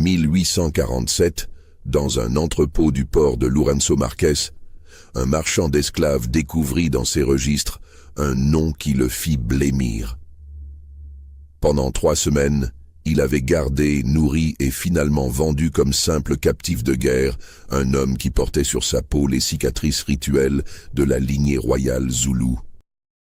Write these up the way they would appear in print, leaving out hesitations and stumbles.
1847, dans un entrepôt du port de Lourenço Marques, un marchand d'esclaves découvrit dans ses registres un nom qui le fit blêmir. Pendant 3 semaines, il avait gardé, nourri et finalement vendu comme simple captif de guerre un homme qui portait sur sa peau les cicatrices rituelles de la lignée royale zoulou.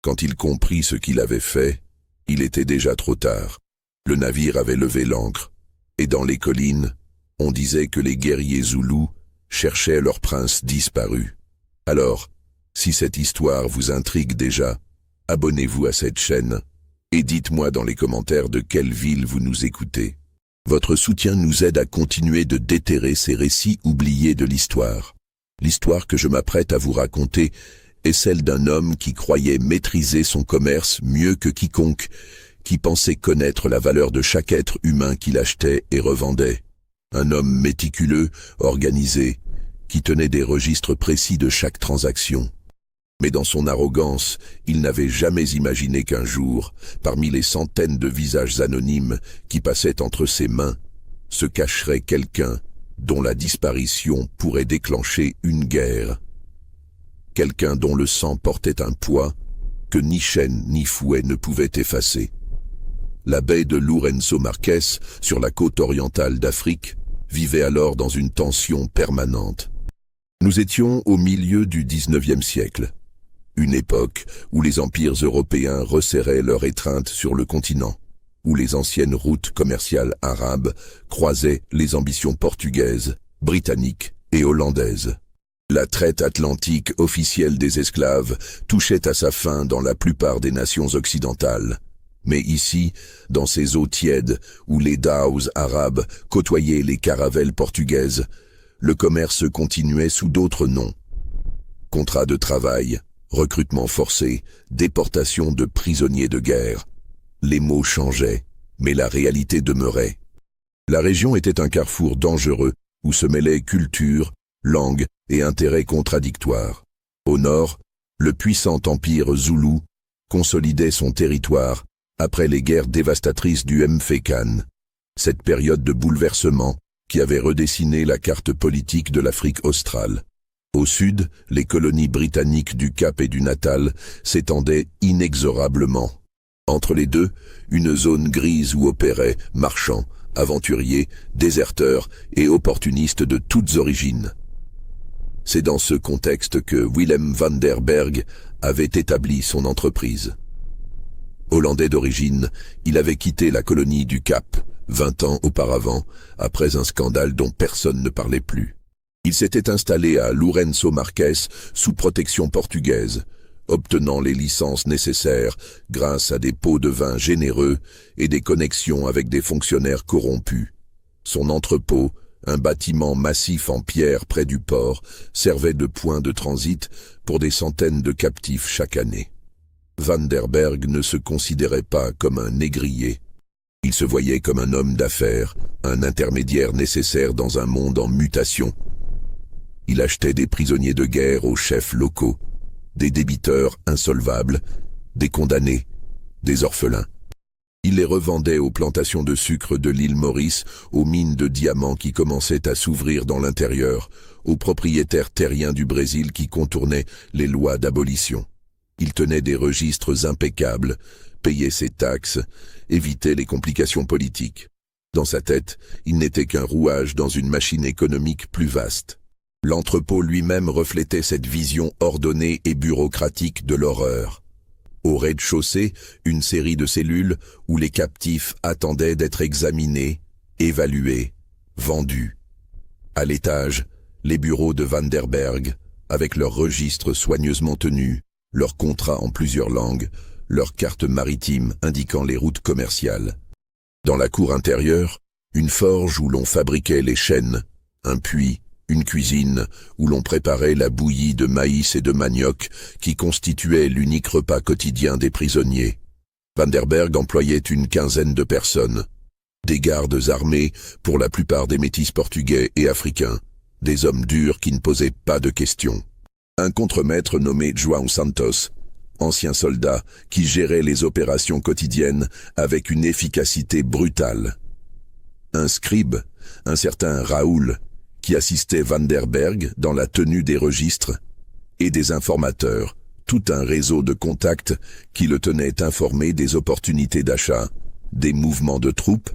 Quand il comprit ce qu'il avait fait, il était déjà trop tard. Le navire avait levé l'ancre, et dans les collines, on disait que les guerriers zoulous cherchaient leur prince disparu. Alors, si cette histoire vous intrigue déjà, abonnez-vous à cette chaîne et dites-moi dans les commentaires de quelle ville vous nous écoutez. Votre soutien nous aide à continuer de déterrer ces récits oubliés de l'histoire. L'histoire que je m'apprête à vous raconter est celle d'un homme qui croyait maîtriser son commerce mieux que quiconque, qui pensait connaître la valeur de chaque être humain qu'il achetait et revendait. Un homme méticuleux, organisé, qui tenait des registres précis de chaque transaction. Mais dans son arrogance, il n'avait jamais imaginé qu'un jour, parmi les centaines de visages anonymes qui passaient entre ses mains, se cacherait quelqu'un dont la disparition pourrait déclencher une guerre. Quelqu'un dont le sang portait un poids que ni chaîne ni fouet ne pouvaient effacer. La baie de Lourenço Marques, sur la côte orientale d'Afrique, vivait alors dans une tension permanente. Nous étions au milieu du XIXe siècle, une époque où les empires européens resserraient leur étreinte sur le continent, où les anciennes routes commerciales arabes croisaient les ambitions portugaises, britanniques et hollandaises. La traite atlantique officielle des esclaves touchait à sa fin dans la plupart des nations occidentales. Mais ici, dans ces eaux tièdes où les dhows arabes côtoyaient les caravelles portugaises, le commerce continuait sous d'autres noms. Contrats de travail, recrutement forcé, déportation de prisonniers de guerre. Les mots changeaient, mais la réalité demeurait. La région était un carrefour dangereux où se mêlaient culture, langue et intérêts contradictoires. Au nord, le puissant empire zoulou consolidait son territoire après les guerres dévastatrices du Mfekan, cette période de bouleversement qui avait redessiné la carte politique de l'Afrique australe. Au sud, les colonies britanniques du Cap et du Natal s'étendaient inexorablement. Entre les deux, une zone grise où opéraient marchands, aventuriers, déserteurs et opportunistes de toutes origines. C'est dans ce contexte que Willem van der Berg avait établi son entreprise. Hollandais d'origine, il avait quitté la colonie du Cap 20 ans auparavant, après un scandale dont personne ne parlait plus. Il s'était installé à Lourenço Marques sous protection portugaise, obtenant les licences nécessaires grâce à des pots de vin généreux et des connexions avec des fonctionnaires corrompus. Son entrepôt, un bâtiment massif en pierre près du port, servait de point de transit pour des centaines de captifs chaque année. Van der Berg ne se considérait pas comme un négrier. Il se voyait comme un homme d'affaires, un intermédiaire nécessaire dans un monde en mutation. Il achetait des prisonniers de guerre aux chefs locaux, des débiteurs insolvables, des condamnés, des orphelins. Il les revendait aux plantations de sucre de l'île Maurice, aux mines de diamants qui commençaient à s'ouvrir dans l'intérieur, aux propriétaires terriens du Brésil qui contournaient les lois d'abolition. Il tenait des registres impeccables, payait ses taxes, évitait les complications politiques. Dans sa tête, il n'était qu'un rouage dans une machine économique plus vaste. L'entrepôt lui-même reflétait cette vision ordonnée et bureaucratique de l'horreur. Au rez-de-chaussée, une série de cellules où les captifs attendaient d'être examinés, évalués, vendus. À l'étage, les bureaux de Van der Berg, avec leurs registres soigneusement tenus, leurs contrats en plusieurs langues, leurs cartes maritimes indiquant les routes commerciales. Dans la cour intérieure, une forge où l'on fabriquait les chaînes, un puits, une cuisine où l'on préparait la bouillie de maïs et de manioc qui constituait l'unique repas quotidien des prisonniers. Van der Berg employait une quinzaine de personnes. Des gardes armés, pour la plupart des métis portugais et africains, des hommes durs qui ne posaient pas de questions. Un contremaître nommé João Santos, ancien soldat qui gérait les opérations quotidiennes avec une efficacité brutale. Un scribe, un certain Raoul, qui assistait Van der Berg dans la tenue des registres, et des informateurs, tout un réseau de contacts qui le tenait informé des opportunités d'achat, des mouvements de troupes,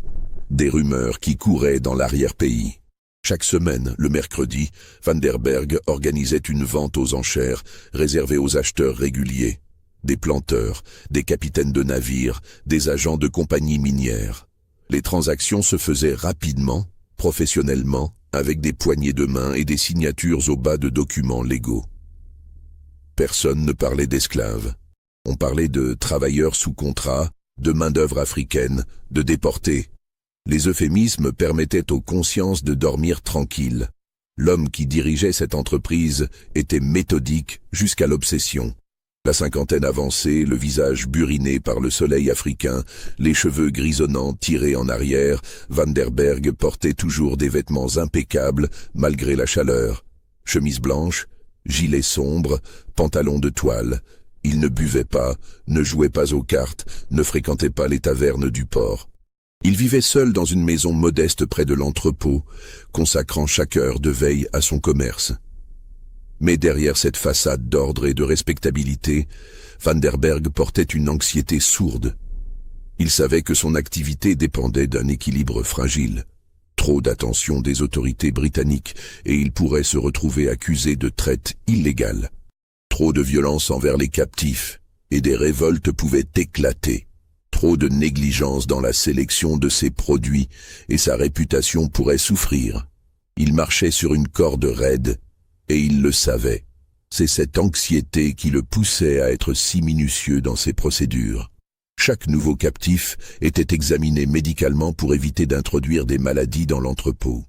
des rumeurs qui couraient dans l'arrière-pays. Chaque semaine, le mercredi, Van der Berg organisait une vente aux enchères réservée aux acheteurs réguliers, des planteurs, des capitaines de navires, des agents de compagnies minières. Les transactions se faisaient rapidement, professionnellement, avec des poignées de main et des signatures au bas de documents légaux. Personne ne parlait d'esclaves. On parlait de travailleurs sous contrat, de main-d'œuvre africaine, de déportés. Les euphémismes permettaient aux consciences de dormir tranquilles. L'homme qui dirigeait cette entreprise était méthodique jusqu'à l'obsession. La cinquantaine avancée, le visage buriné par le soleil africain, les cheveux grisonnants tirés en arrière, Van der Berg portait toujours des vêtements impeccables malgré la chaleur. Chemise blanche, gilet sombre, pantalon de toile. Il ne buvait pas, ne jouait pas aux cartes, ne fréquentait pas les tavernes du port. Il vivait seul dans une maison modeste près de l'entrepôt, consacrant chaque heure de veille à son commerce. Mais derrière cette façade d'ordre et de respectabilité, Van der Berg portait une anxiété sourde. Il savait que son activité dépendait d'un équilibre fragile. Trop d'attention des autorités britanniques et il pourrait se retrouver accusé de traite illégale. Trop de violence envers les captifs et des révoltes pouvaient éclater. Trop de négligence dans la sélection de ses produits et sa réputation pourrait souffrir. Il marchait sur une corde raide et il le savait. C'est cette anxiété qui le poussait à être si minutieux dans ses procédures. Chaque nouveau captif était examiné médicalement pour éviter d'introduire des maladies dans l'entrepôt.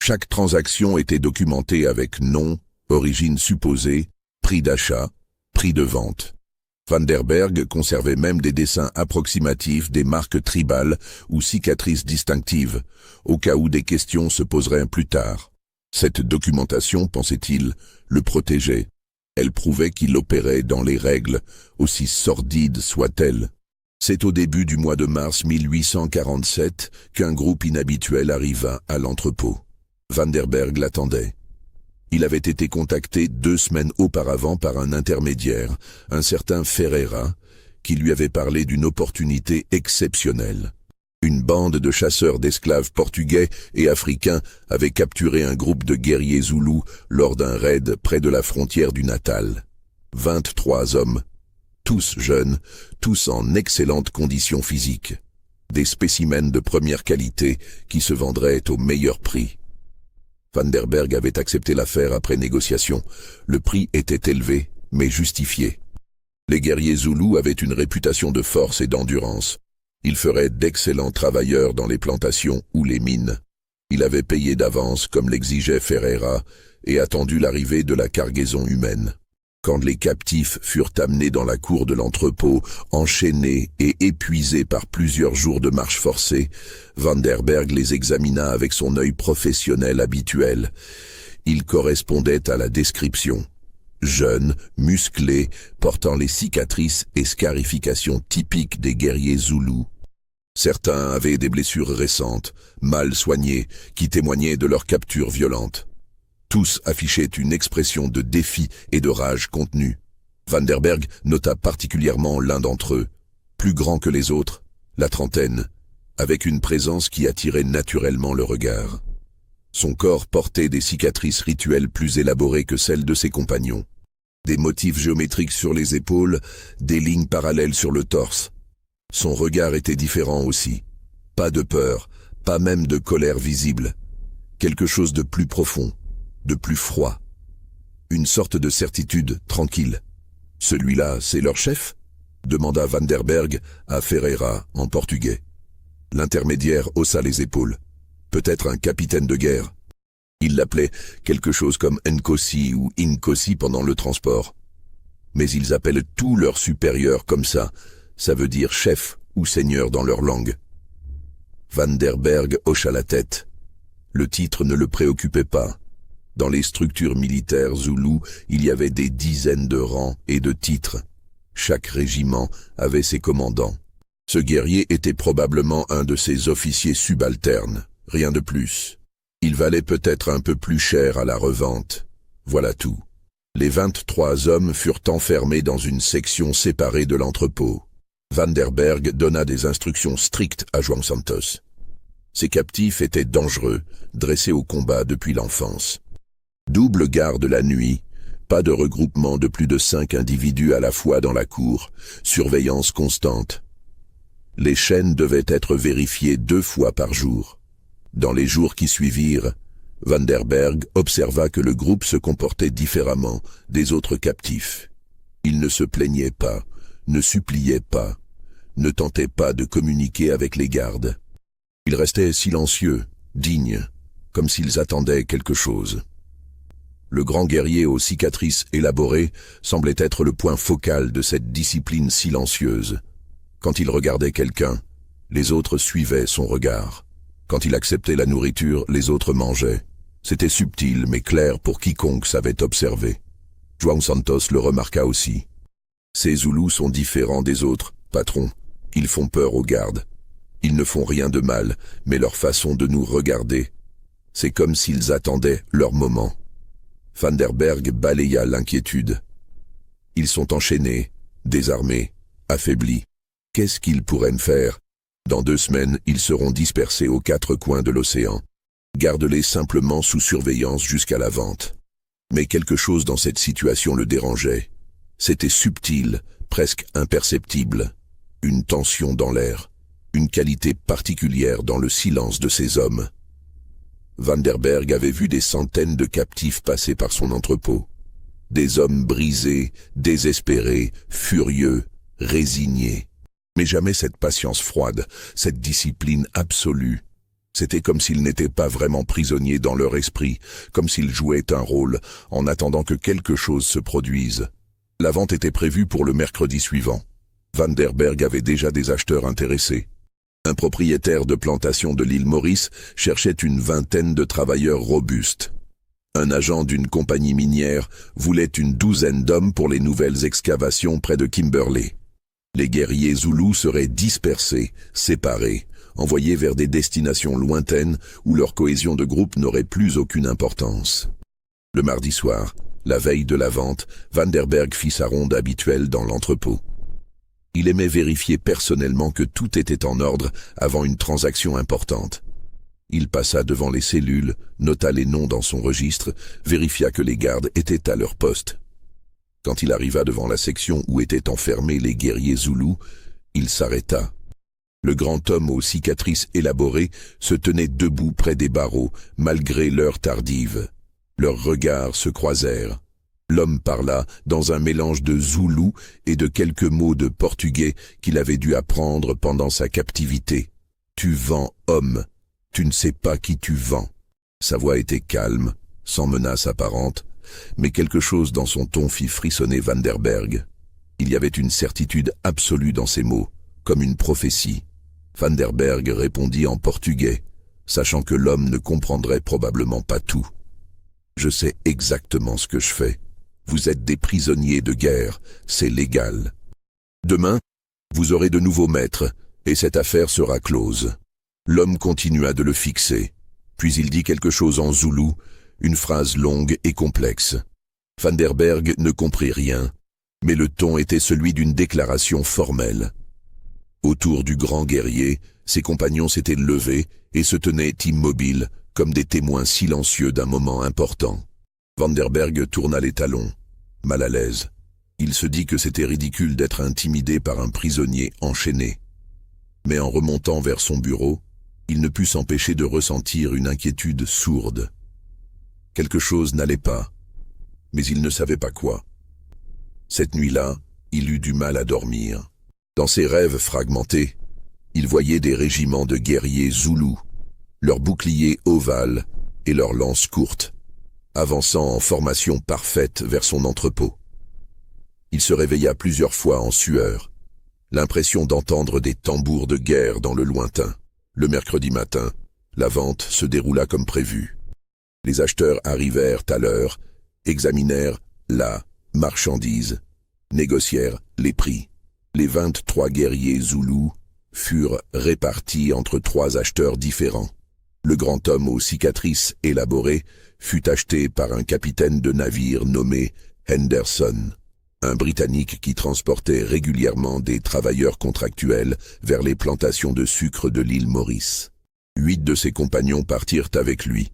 Chaque transaction était documentée avec nom, origine supposée, prix d'achat, prix de vente. Van der Berg conservait même des dessins approximatifs des marques tribales ou cicatrices distinctives, au cas où des questions se poseraient plus tard. Cette documentation, pensait-il, le protégeait. Elle prouvait qu'il opérait dans les règles, aussi sordides soient-elles. C'est au début du mois de mars 1847 qu'un groupe inhabituel arriva à l'entrepôt. Van der Berg l'attendait. Il avait été contacté 2 semaines auparavant par un intermédiaire, un certain Ferreira, qui lui avait parlé d'une opportunité exceptionnelle. Une bande de chasseurs d'esclaves portugais et africains avait capturé un groupe de guerriers zoulous lors d'un raid près de la frontière du Natal. 23 hommes, tous jeunes, tous en excellentes conditions physiques. Des spécimens de première qualité qui se vendraient au meilleur prix. Van der Berg avait accepté l'affaire après négociation. Le prix était élevé, mais justifié. Les guerriers zoulous avaient une réputation de force et d'endurance. Ils feraient d'excellents travailleurs dans les plantations ou les mines. Il avait payé d'avance comme l'exigeait Ferreira et attendu l'arrivée de la cargaison humaine. Quand les captifs furent amenés dans la cour de l'entrepôt, enchaînés et épuisés par plusieurs jours de marche forcée, Van der Berg les examina avec son œil professionnel habituel. Ils correspondaient à la description. Jeunes, musclés, portant les cicatrices et scarifications typiques des guerriers zoulous. Certains avaient des blessures récentes, mal soignées, qui témoignaient de leur capture violente. Tous affichaient une expression de défi et de rage contenue. Van der Berg nota particulièrement l'un d'entre eux, plus grand que les autres, la trentaine, avec une présence qui attirait naturellement le regard. Son corps portait des cicatrices rituelles plus élaborées que celles de ses compagnons. Des motifs géométriques sur les épaules, des lignes parallèles sur le torse. Son regard était différent aussi. Pas de peur, pas même de colère visible. Quelque chose de plus profond, de plus froid. Une sorte de certitude tranquille. « Celui-là, c'est leur chef ?» demanda Van der Berg à Ferreira en portugais. L'intermédiaire haussa les épaules. Peut-être un capitaine de guerre. Il l'appelait quelque chose comme Nkosi ou Inkosi pendant le transport. Mais ils appellent tous leurs supérieurs comme ça. Ça veut dire chef ou seigneur dans leur langue. Van der Berg hocha la tête. Le titre ne le préoccupait pas. Dans les structures militaires zoulous, il y avait des dizaines de rangs et de titres. Chaque régiment avait ses commandants. Ce guerrier était probablement un de ses officiers subalternes, rien de plus. Il valait peut-être un peu plus cher à la revente. Voilà tout. Les 23 hommes furent enfermés dans une section séparée de l'entrepôt. Vanderberg donna des instructions strictes à João Santos. Ces captifs étaient dangereux, dressés au combat depuis l'enfance. Double garde la nuit, pas de regroupement de plus de 5 individus à la fois dans la cour, surveillance constante. Les chaînes devaient être vérifiées 2 fois par jour. Dans les jours qui suivirent, Vanderberg observa que le groupe se comportait différemment des autres captifs. Il ne se plaignait pas, ne suppliait pas, ne tentait pas de communiquer avec les gardes. Ils restaient silencieux, dignes, comme s'ils attendaient quelque chose. Le grand guerrier aux cicatrices élaborées semblait être le point focal de cette discipline silencieuse. Quand il regardait quelqu'un, les autres suivaient son regard. Quand il acceptait la nourriture, les autres mangeaient. C'était subtil mais clair pour quiconque savait observer. João Santos le remarqua aussi. Ces Zoulous sont différents des autres, patron. Ils font peur aux gardes. Ils ne font rien de mal, mais leur façon de nous regarder, c'est comme s'ils attendaient leur moment. Vanderberg balaya l'inquiétude. Ils sont enchaînés, désarmés, affaiblis. Qu'est-ce qu'ils pourraient me faire? Dans 2 semaines, ils seront dispersés aux 4 coins de l'océan. Garde-les simplement sous surveillance jusqu'à la vente. Mais quelque chose dans cette situation le dérangeait. C'était subtil, presque imperceptible. Une tension dans l'air, une qualité particulière dans le silence de ces hommes. Vanderberg avait vu des centaines de captifs passer par son entrepôt. Des hommes brisés, désespérés, furieux, résignés. Mais jamais cette patience froide, cette discipline absolue. C'était comme s'ils n'étaient pas vraiment prisonniers dans leur esprit, comme s'ils jouaient un rôle en attendant que quelque chose se produise. La vente était prévue pour le mercredi suivant. Vanderberg avait déjà des acheteurs intéressés. Un propriétaire de plantation de l'île Maurice cherchait une 20aine de travailleurs robustes. Un agent d'une compagnie minière voulait une 12aine d'hommes pour les nouvelles excavations près de Kimberley. Les guerriers Zoulous seraient dispersés, séparés, envoyés vers des destinations lointaines où leur cohésion de groupe n'aurait plus aucune importance. Le mardi soir, la veille de la vente, Vanderberg fit sa ronde habituelle dans l'entrepôt. Il aimait vérifier personnellement que tout était en ordre avant une transaction importante. Il passa devant les cellules, nota les noms dans son registre, vérifia que les gardes étaient à leur poste. Quand il arriva devant la section où étaient enfermés les guerriers Zoulous, il s'arrêta. Le grand homme aux cicatrices élaborées se tenait debout près des barreaux, malgré l'heure tardive. Leurs regards se croisèrent. L'homme parla dans un mélange de zoulou et de quelques mots de portugais qu'il avait dû apprendre pendant sa captivité. « Tu vends, homme. Tu ne sais pas qui tu vends. » Sa voix était calme, sans menace apparente, mais quelque chose dans son ton fit frissonner Vanderberg. Il y avait une certitude absolue dans ses mots, comme une prophétie. Vanderberg répondit en portugais, sachant que l'homme ne comprendrait probablement pas tout. « Je sais exactement ce que je fais. Vous êtes des prisonniers de guerre, c'est légal. Demain, vous aurez de nouveaux maîtres, et cette affaire sera close. » L'homme continua de le fixer, puis il dit quelque chose en zoulou, une phrase longue et complexe. Vanderberg ne comprit rien, mais le ton était celui d'une déclaration formelle. Autour du grand guerrier, ses compagnons s'étaient levés et se tenaient immobiles, comme des témoins silencieux d'un moment important. Vanderberg tourna les talons, mal à l'aise. Il se dit que c'était ridicule d'être intimidé par un prisonnier enchaîné. Mais en remontant vers son bureau, il ne put s'empêcher de ressentir une inquiétude sourde. Quelque chose n'allait pas, mais il ne savait pas quoi. Cette nuit-là, il eut du mal à dormir. Dans ses rêves fragmentés, il voyait des régiments de guerriers zoulous, leurs boucliers ovales et leurs lances courtes, avançant en formation parfaite vers son entrepôt. Il se réveilla plusieurs fois en sueur, l'impression d'entendre des tambours de guerre dans le lointain. Le mercredi matin, la vente se déroula comme prévu. Les acheteurs arrivèrent à l'heure, examinèrent la marchandise, négocièrent les prix. Les 23 guerriers zoulous furent répartis entre 3 acheteurs différents. Le grand homme aux cicatrices élaborées fut acheté par un capitaine de navire nommé Henderson, un Britannique qui transportait régulièrement des travailleurs contractuels vers les plantations de sucre de l'île Maurice. 8 de ses compagnons partirent avec lui.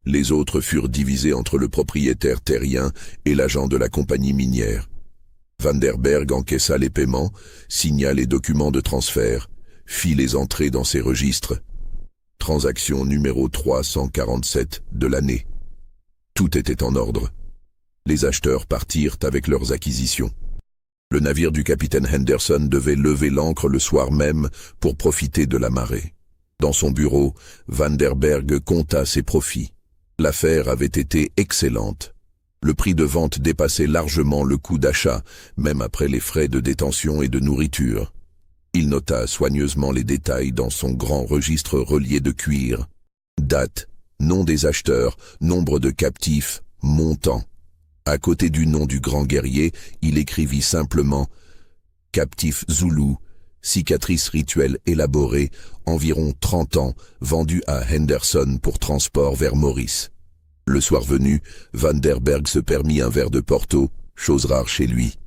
Les autres furent divisés entre le propriétaire terrien et l'agent de la compagnie minière. Van der Berg encaissa les paiements, signa les documents de transfert, fit les entrées dans ses registres. Transaction numéro 347 de l'année. Tout était en ordre. Les acheteurs partirent avec leurs acquisitions. Le navire du capitaine Henderson devait lever l'ancre le soir même pour profiter de la marée. Dans son bureau, Van der Berg compta ses profits. L'affaire avait été excellente. Le prix de vente dépassait largement le coût d'achat, même après les frais de détention et de nourriture. Il nota soigneusement les détails dans son grand registre relié de cuir. Date, nom des acheteurs, nombre de captifs, montant. À côté du nom du grand guerrier, il écrivit simplement « Captif Zoulou, cicatrice rituelle élaborée, environ 30 ans, vendue à Henderson pour transport vers Maurice. » Le soir venu, Van der Berg se permit un verre de Porto, chose rare chez lui.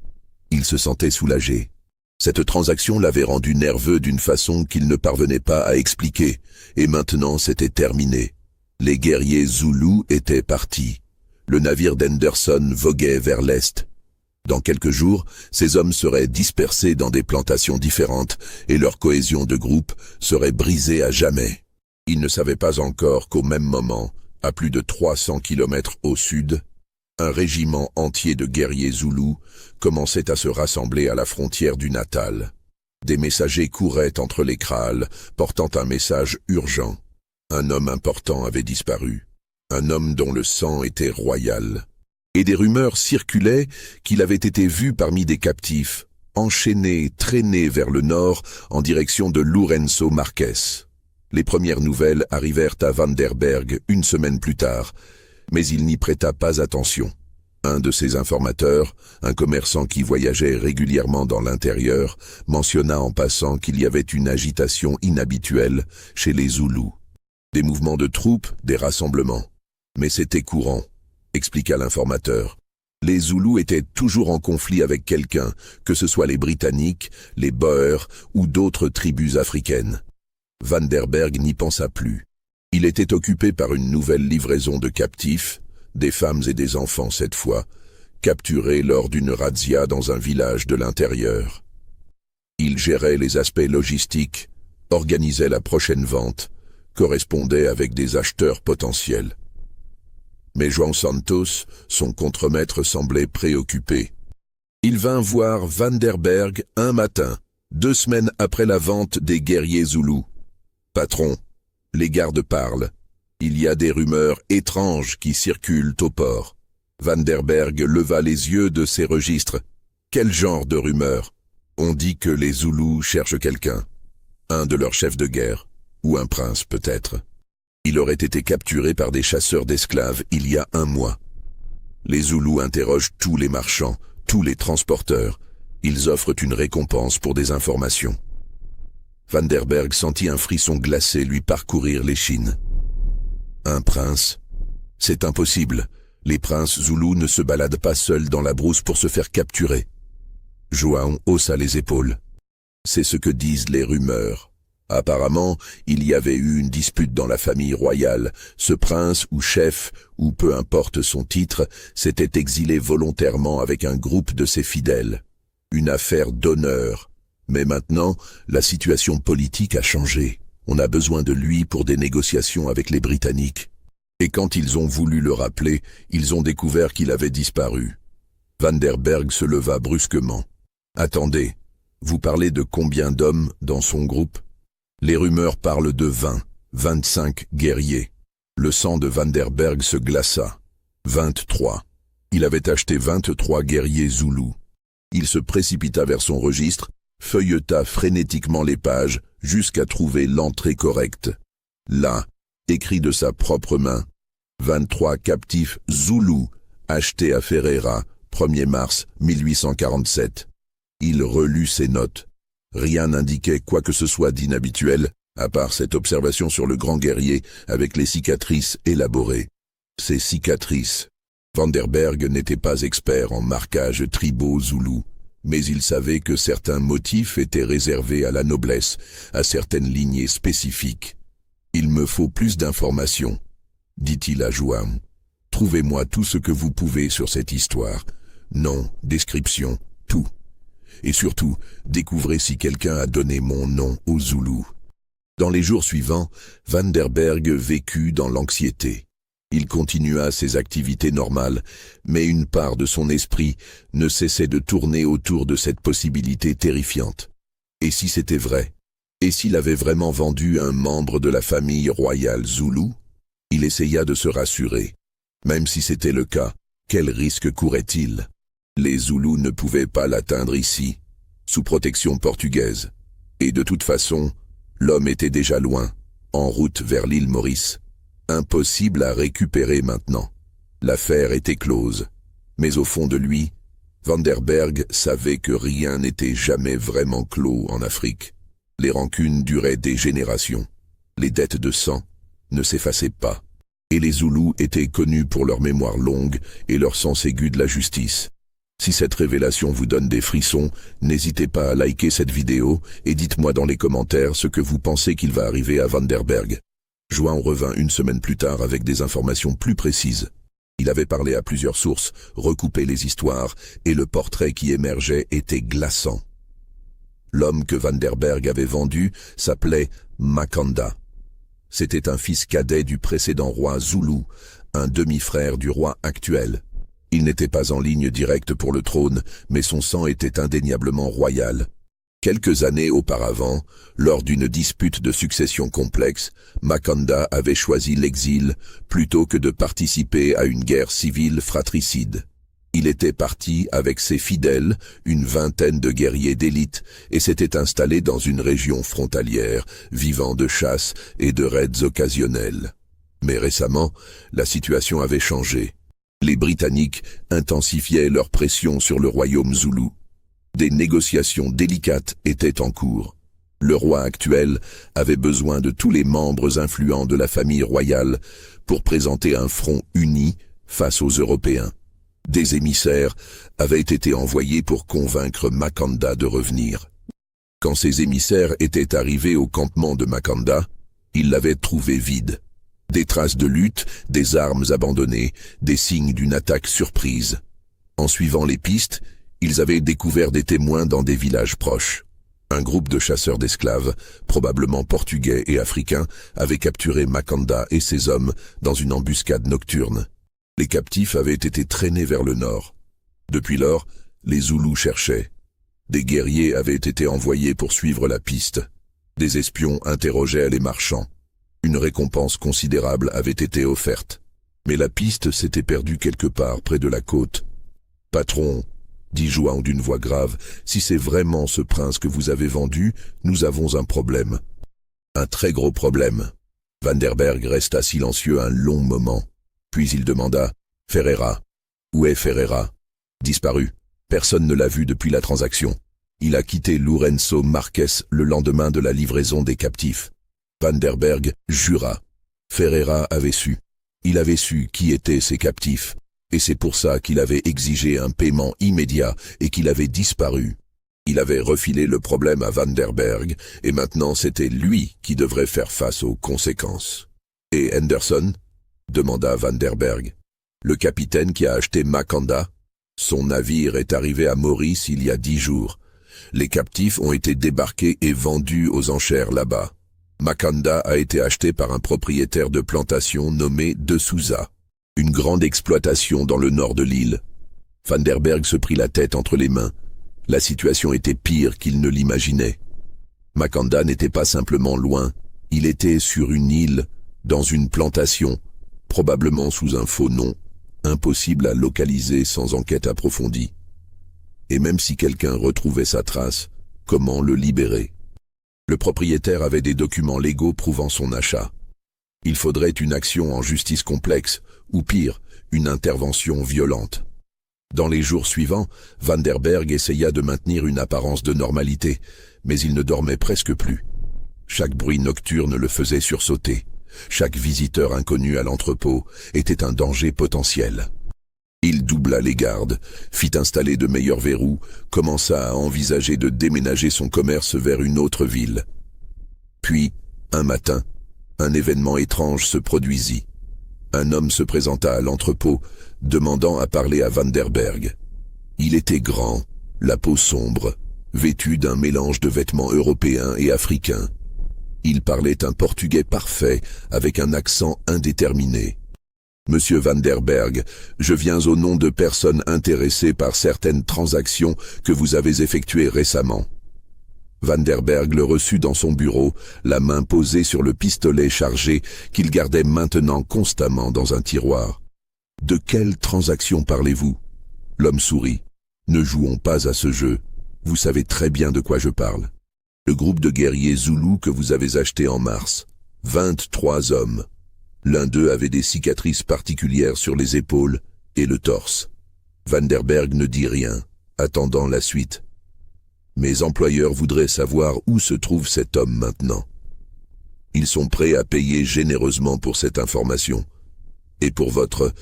Il se sentait soulagé. Cette transaction l'avait rendu nerveux d'une façon qu'il ne parvenait pas à expliquer, et maintenant c'était terminé. Les guerriers Zoulous étaient partis. Le navire d'Henderson voguait vers l'est. Dans quelques jours, ces hommes seraient dispersés dans des plantations différentes et leur cohésion de groupe serait brisée à jamais. Ils ne savaient pas encore qu'au même moment, à plus de 300 kilomètres au sud, un régiment entier de guerriers zoulous commençait à se rassembler à la frontière du Natal. Des messagers couraient entre les kraals, portant un message urgent. Un homme important avait disparu, un homme dont le sang était royal. Et des rumeurs circulaient qu'il avait été vu parmi des captifs, enchaînés, traînés vers le nord en direction de Lourenço Marques. Les premières nouvelles arrivèrent à Van der Berg une semaine plus tard, mais il n'y prêta pas attention. Un de ses informateurs, un commerçant qui voyageait régulièrement dans l'intérieur, mentionna en passant qu'il y avait une agitation inhabituelle chez les Zoulous. Des mouvements de troupes, des rassemblements. Mais c'était courant, expliqua l'informateur. Les Zoulous étaient toujours en conflit avec quelqu'un, que ce soit les Britanniques, les Boers ou d'autres tribus africaines. Van der Berg n'y pensa plus. Il était occupé par une nouvelle livraison de captifs, des femmes et des enfants cette fois, capturés lors d'une razzia dans un village de l'intérieur. Il gérait les aspects logistiques, organisait la prochaine vente, correspondait avec des acheteurs potentiels. Mais João Santos, son contremaître, semblait préoccupé. Il vint voir Van der Berg un matin, 2 semaines après la vente des guerriers Zoulous. « Patron, les gardes parlent. Il y a des rumeurs étranges qui circulent au port. » Van der Berg leva les yeux de ses registres. « Quel genre de rumeurs ? » « On dit que les Zoulous cherchent quelqu'un. Un de leurs chefs de guerre. Ou un prince peut-être. Il aurait été capturé par des chasseurs d'esclaves il y a 1 mois. Les Zoulous interrogent tous les marchands, tous les transporteurs. Ils offrent une récompense pour des informations. Van der Berg sentit un frisson glacé lui parcourir l'échine. Un prince ? C'est impossible. Les princes Zoulous ne se baladent pas seuls dans la brousse pour se faire capturer. João haussa les épaules. C'est ce que disent les rumeurs. Apparemment, il y avait eu une dispute dans la famille royale. Ce prince ou chef, ou peu importe son titre, s'était exilé volontairement avec un groupe de ses fidèles. Une affaire d'honneur. Mais maintenant, la situation politique a changé. On a besoin de lui pour des négociations avec les Britanniques. Et quand ils ont voulu le rappeler, ils ont découvert qu'il avait disparu. Van der Berg se leva brusquement. « Attendez, vous parlez de combien d'hommes dans son groupe ? » Les rumeurs parlent de 20, 25 guerriers. Le sang de Van der Berg se glaça. 23. Il avait acheté 23 guerriers zoulous. Il se précipita vers son registre, feuilleta frénétiquement les pages jusqu'à trouver l'entrée correcte. Là, écrit de sa propre main, 23 captifs zoulous achetés à Ferreira, 1er mars 1847. Il relut ses notes. Rien n'indiquait quoi que ce soit d'inhabituel, À part cette observation sur le grand guerrier avec les cicatrices élaborées. Ces cicatrices. Vanderberg n'était pas expert en marquage tribaux zoulous, mais il savait que certains motifs étaient réservés à la noblesse, à certaines lignées spécifiques. « Il me faut plus d'informations », dit-il à João. « Trouvez-moi tout ce que vous pouvez sur cette histoire. Nom, description, tout. Et surtout, découvrez si quelqu'un a donné mon nom aux Zoulous. » Dans les jours suivants, Vanderberg vécut dans l'anxiété. Il continua ses activités normales, mais une part de son esprit ne cessait de tourner autour de cette possibilité terrifiante. Et si c'était vrai? Et s'il avait vraiment vendu un membre de la famille royale Zoulou? Il essaya de se rassurer. Même si c'était le cas, quel risque courait-il? Les Zoulous ne pouvaient pas l'atteindre ici, sous protection portugaise. Et de toute façon, l'homme était déjà loin, en route vers l'île Maurice. Impossible à récupérer maintenant. L'affaire était close. Mais au fond de lui, Vanderberg savait que rien n'était jamais vraiment clos en Afrique. Les rancunes duraient des générations. Les dettes de sang ne s'effaçaient pas. Et les Zoulous étaient connus pour leur mémoire longue et leur sens aigu de la justice. Si cette révélation vous donne des frissons, n'hésitez pas à liker cette vidéo et dites-moi dans les commentaires ce que vous pensez qu'il va arriver à Vanderberg. João revint une semaine plus tard avec des informations plus précises. Il avait parlé à plusieurs sources, recoupé les histoires, et le portrait qui émergeait était glaçant. L'homme que Vanderberg avait vendu s'appelait Makanda. C'était un fils cadet du précédent roi Zoulou, un demi-frère du roi actuel. Il n'était pas en ligne directe pour le trône, mais son sang était indéniablement royal. Quelques années auparavant, lors d'une dispute de succession complexe, Makanda avait choisi l'exil plutôt que de participer à une guerre civile fratricide. Il était parti avec ses fidèles, une vingtaine de guerriers d'élite, et s'était installé dans une région frontalière, vivant de chasse et de raids occasionnels. Mais récemment, la situation avait changé. Les Britanniques intensifiaient leur pression sur le royaume zoulou. Des négociations délicates étaient en cours. Le roi actuel avait besoin de tous les membres influents de la famille royale pour présenter un front uni face aux Européens. Des émissaires avaient été envoyés pour convaincre Makanda de revenir. Quand ces émissaires étaient arrivés au campement de Makanda, ils l'avaient trouvé vide. Des traces de lutte, des armes abandonnées, des signes d'une attaque surprise. En suivant les pistes, ils avaient découvert des témoins dans des villages proches. Un groupe de chasseurs d'esclaves, probablement portugais et africains, avait capturé Makanda et ses hommes dans une embuscade nocturne. Les captifs avaient été traînés vers le nord. Depuis lors, les Zoulous cherchaient. Des guerriers avaient été envoyés pour suivre la piste. Des espions interrogeaient les marchands. Une récompense considérable avait été offerte. Mais la piste s'était perdue quelque part près de la côte. « Patron », dit João d'une voix grave, « si c'est vraiment ce prince que vous avez vendu, nous avons un problème. » Un très gros problème. Vanderberg resta silencieux un long moment. Puis il demanda, « Ferreira. Où est Ferreira ?»« Disparu. Personne ne l'a vu depuis la transaction. Il a quitté Lourenço Marques le lendemain de la livraison des captifs. » Vanderberg jura. Ferreira avait su. Il avait su qui étaient ces captifs. Et c'est pour ça qu'il avait exigé un paiement immédiat et qu'il avait disparu. Il avait refilé le problème à Vanderberg, et maintenant c'était lui qui devrait faire face aux conséquences. « Et Henderson ?» demanda Vanderberg. « Le capitaine qui a acheté Makanda ? Son navire est arrivé à Maurice il y a 10 jours. Les captifs ont été débarqués et vendus aux enchères là-bas. Makanda a été acheté par un propriétaire de plantation nommé De Souza. Une grande exploitation dans le nord de l'île. » Vanderberg se prit la tête entre les mains. La situation était pire qu'il ne l'imaginait. Makanda n'était pas simplement loin, il était sur une île, dans une plantation, probablement sous un faux nom, impossible à localiser sans enquête approfondie. Et même si quelqu'un retrouvait sa trace, comment le libérer? Le propriétaire avait des documents légaux prouvant son achat. Il faudrait une action en justice complexe, ou pire, une intervention violente. Dans les jours suivants, Vanderberg essaya de maintenir une apparence de normalité, mais il ne dormait presque plus. Chaque bruit nocturne le faisait sursauter. Chaque visiteur inconnu à l'entrepôt était un danger potentiel. Il doubla les gardes, fit installer de meilleurs verrous, commença à envisager de déménager son commerce vers une autre ville. Puis, un matin, un événement étrange se produisit. Un homme se présenta à l'entrepôt, demandant à parler à Vanderberg. Il était grand, la peau sombre, vêtu d'un mélange de vêtements européens et africains. Il parlait un portugais parfait, avec un accent indéterminé. « Monsieur Vanderberg, je viens au nom de personnes intéressées par certaines transactions que vous avez effectuées récemment. » Vanderberg le reçut dans son bureau, la main posée sur le pistolet chargé qu'il gardait maintenant constamment dans un tiroir. « De quelle transaction parlez-vous » L'homme sourit. « Ne jouons pas à ce jeu. Vous savez très bien de quoi je parle. Le groupe de guerriers zoulous que vous avez acheté en mars. 23 hommes. L'un d'eux avait des cicatrices particulières sur les épaules et le torse. » Vanderberg ne dit rien, attendant la suite. « Mes employeurs voudraient savoir où se trouve cet homme maintenant. Ils sont prêts à payer généreusement pour cette information et pour votre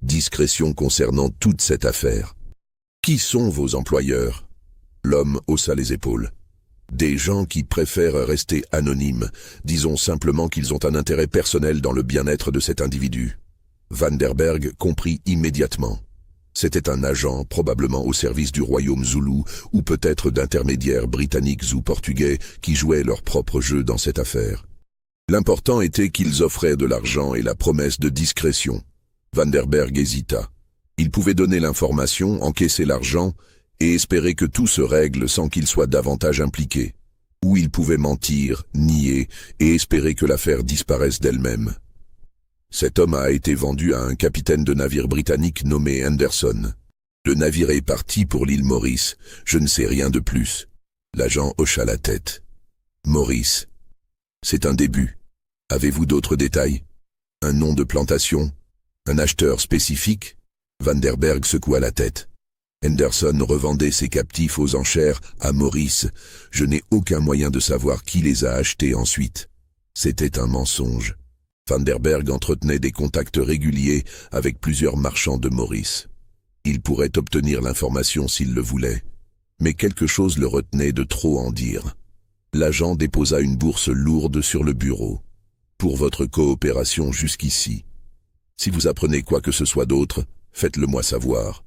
discrétion concernant toute cette affaire. » « Qui sont vos employeurs ?» L'homme haussa les épaules. « Des gens qui préfèrent rester anonymes, disons simplement qu'ils ont un intérêt personnel dans le bien-être de cet individu. » Vanderberg comprit immédiatement. C'était un agent, probablement au service du royaume zoulou, ou peut-être d'intermédiaires britanniques ou portugais qui jouaient leur propre jeu dans cette affaire. L'important était qu'ils offraient de l'argent et la promesse de discrétion. Vanderberg hésita. Il pouvait donner l'information, encaisser l'argent et espérer que tout se règle sans qu'il soit davantage impliqué. Ou il pouvait mentir, nier et espérer que l'affaire disparaisse d'elle-même. Cet homme a été vendu à un capitaine de navire britannique nommé Henderson. Le navire est parti pour l'île Maurice. Je ne sais rien de plus. L'agent hocha la tête. Maurice. C'est un début. Avez-vous d'autres détails? Un nom de plantation? Un acheteur spécifique? Vanderberg secoua la tête. Henderson revendait ses captifs aux enchères à Maurice. Je n'ai aucun moyen de savoir qui les a achetés ensuite. C'était un mensonge. Vanderberg entretenait des contacts réguliers avec plusieurs marchands de Maurice. Il pourrait obtenir l'information s'il le voulait, mais quelque chose le retenait de trop en dire. L'agent déposa une bourse lourde sur le bureau. « Pour votre coopération jusqu'ici. Si vous apprenez quoi que ce soit d'autre, faites-le moi savoir. »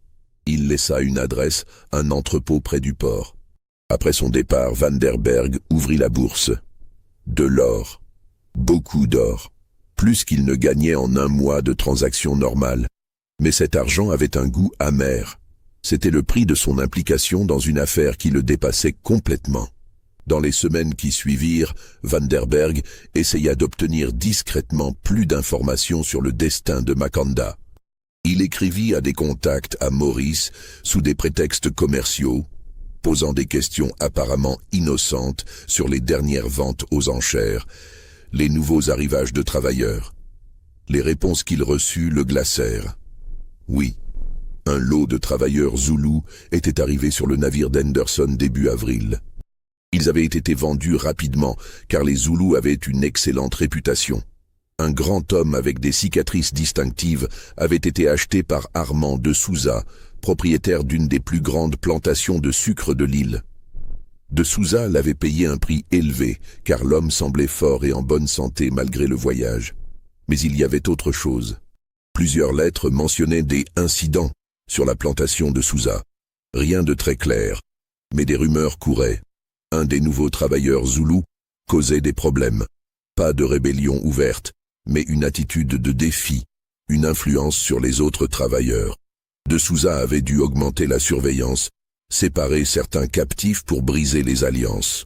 Il laissa une adresse, un entrepôt près du port. Après son départ, Vanderberg ouvrit la bourse. De l'or. Beaucoup d'or. Plus qu'il ne gagnait en un mois de transactions normales. Mais cet argent avait un goût amer. C'était le prix de son implication dans une affaire qui le dépassait complètement. Dans les semaines qui suivirent, Vanderberg essaya d'obtenir discrètement plus d'informations sur le destin de Maconda. Il écrivit à des contacts à Maurice sous des prétextes commerciaux, posant des questions apparemment innocentes sur les dernières ventes aux enchères, les nouveaux arrivages de travailleurs. Les réponses qu'il reçut le glacèrent. Oui, un lot de travailleurs zoulous était arrivé sur le navire d'Henderson début avril. Ils avaient été vendus rapidement car les Zoulous avaient une excellente réputation. Un grand homme avec des cicatrices distinctives avait été acheté par Armand de Souza, propriétaire d'une des plus grandes plantations de sucre de l'île. De Souza l'avait payé un prix élevé, car l'homme semblait fort et en bonne santé malgré le voyage. Mais il y avait autre chose. Plusieurs lettres mentionnaient des incidents sur la plantation de Souza. Rien de très clair, mais des rumeurs couraient. Un des nouveaux travailleurs zoulous causait des problèmes. Pas de rébellion ouverte, mais une attitude de défi, une influence sur les autres travailleurs. De Souza avait dû augmenter la surveillance, séparer certains captifs pour briser les alliances.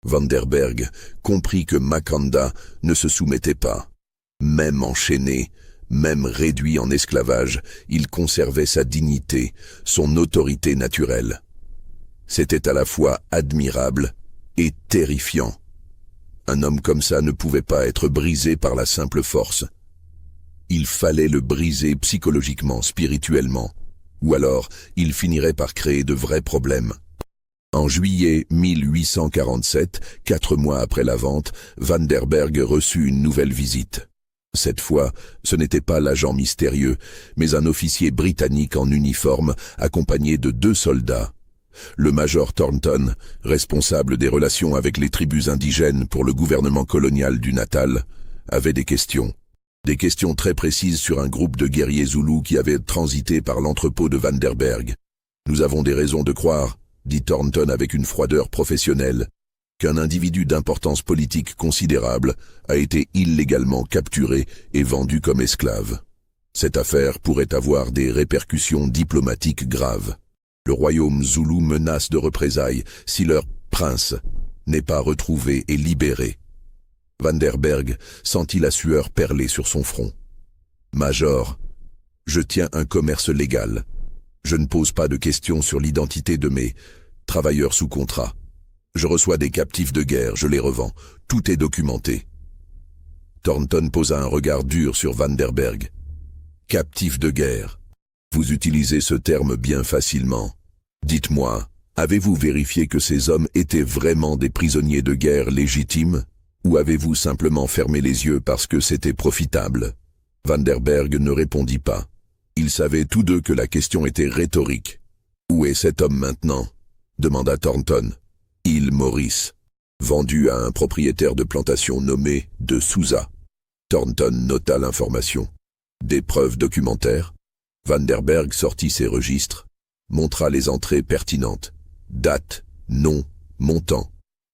Vanderberg comprit que Maconda ne se soumettait pas. Même enchaîné, même réduit en esclavage, il conservait sa dignité, son autorité naturelle. C'était à la fois admirable et terrifiant. Un homme comme ça ne pouvait pas être brisé par la simple force. Il fallait le briser psychologiquement, spirituellement, ou alors il finirait par créer de vrais problèmes. En juillet 1847, 4 mois après la vente, Van der Berg reçut une nouvelle visite. Cette fois, ce n'était pas l'agent mystérieux, mais un officier britannique en uniforme, accompagné de 2 soldats. Le major Thornton, responsable des relations avec les tribus indigènes pour le gouvernement colonial du Natal, avait des questions. Des questions très précises sur un groupe de guerriers zoulous qui avaient transité par l'entrepôt de Van der Berg. « Nous avons des raisons de croire, » dit Thornton avec une froideur professionnelle, qu'un individu d'importance politique considérable a été illégalement capturé et vendu comme esclave. Cette affaire pourrait avoir des répercussions diplomatiques graves. Le royaume zoulou menace de représailles si leur prince n'est pas retrouvé et libéré. Van der Berg sentit la sueur perler sur son front. « Major, je tiens un commerce légal. Je ne pose pas de questions sur l'identité de mes travailleurs sous contrat. Je reçois des captifs de guerre, je les revends. Tout est documenté. » Thornton posa un regard dur sur Van der Berg. « Captifs de guerre. Vous utilisez ce terme bien facilement. Dites-moi, avez-vous vérifié que ces hommes étaient vraiment des prisonniers de guerre légitimes, ou avez-vous simplement fermé les yeux parce que c'était profitable ?» Van der Berg ne répondit pas. Ils savaient tous deux que la question était rhétorique. « Où est cet homme maintenant ?» demanda Thornton. « Île Maurice, vendu à un propriétaire de plantation nommé de Souza. » Thornton nota l'information. « Des preuves documentaires ?» Van der Berg sortit ses registres, montra les entrées pertinentes. Date, nom, montant.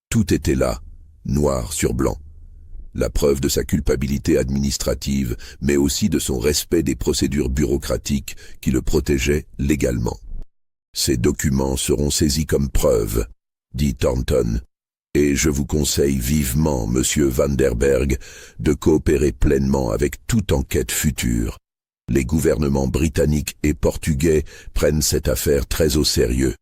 Tout était là, noir sur blanc. La preuve de sa culpabilité administrative, mais aussi de son respect des procédures bureaucratiques qui le protégeaient légalement. « Ces documents seront saisis comme preuve, » dit Thornton, « et je vous conseille vivement, monsieur Van der Berg, de coopérer pleinement avec toute enquête future. Les gouvernements britanniques et portugais prennent cette affaire très au sérieux.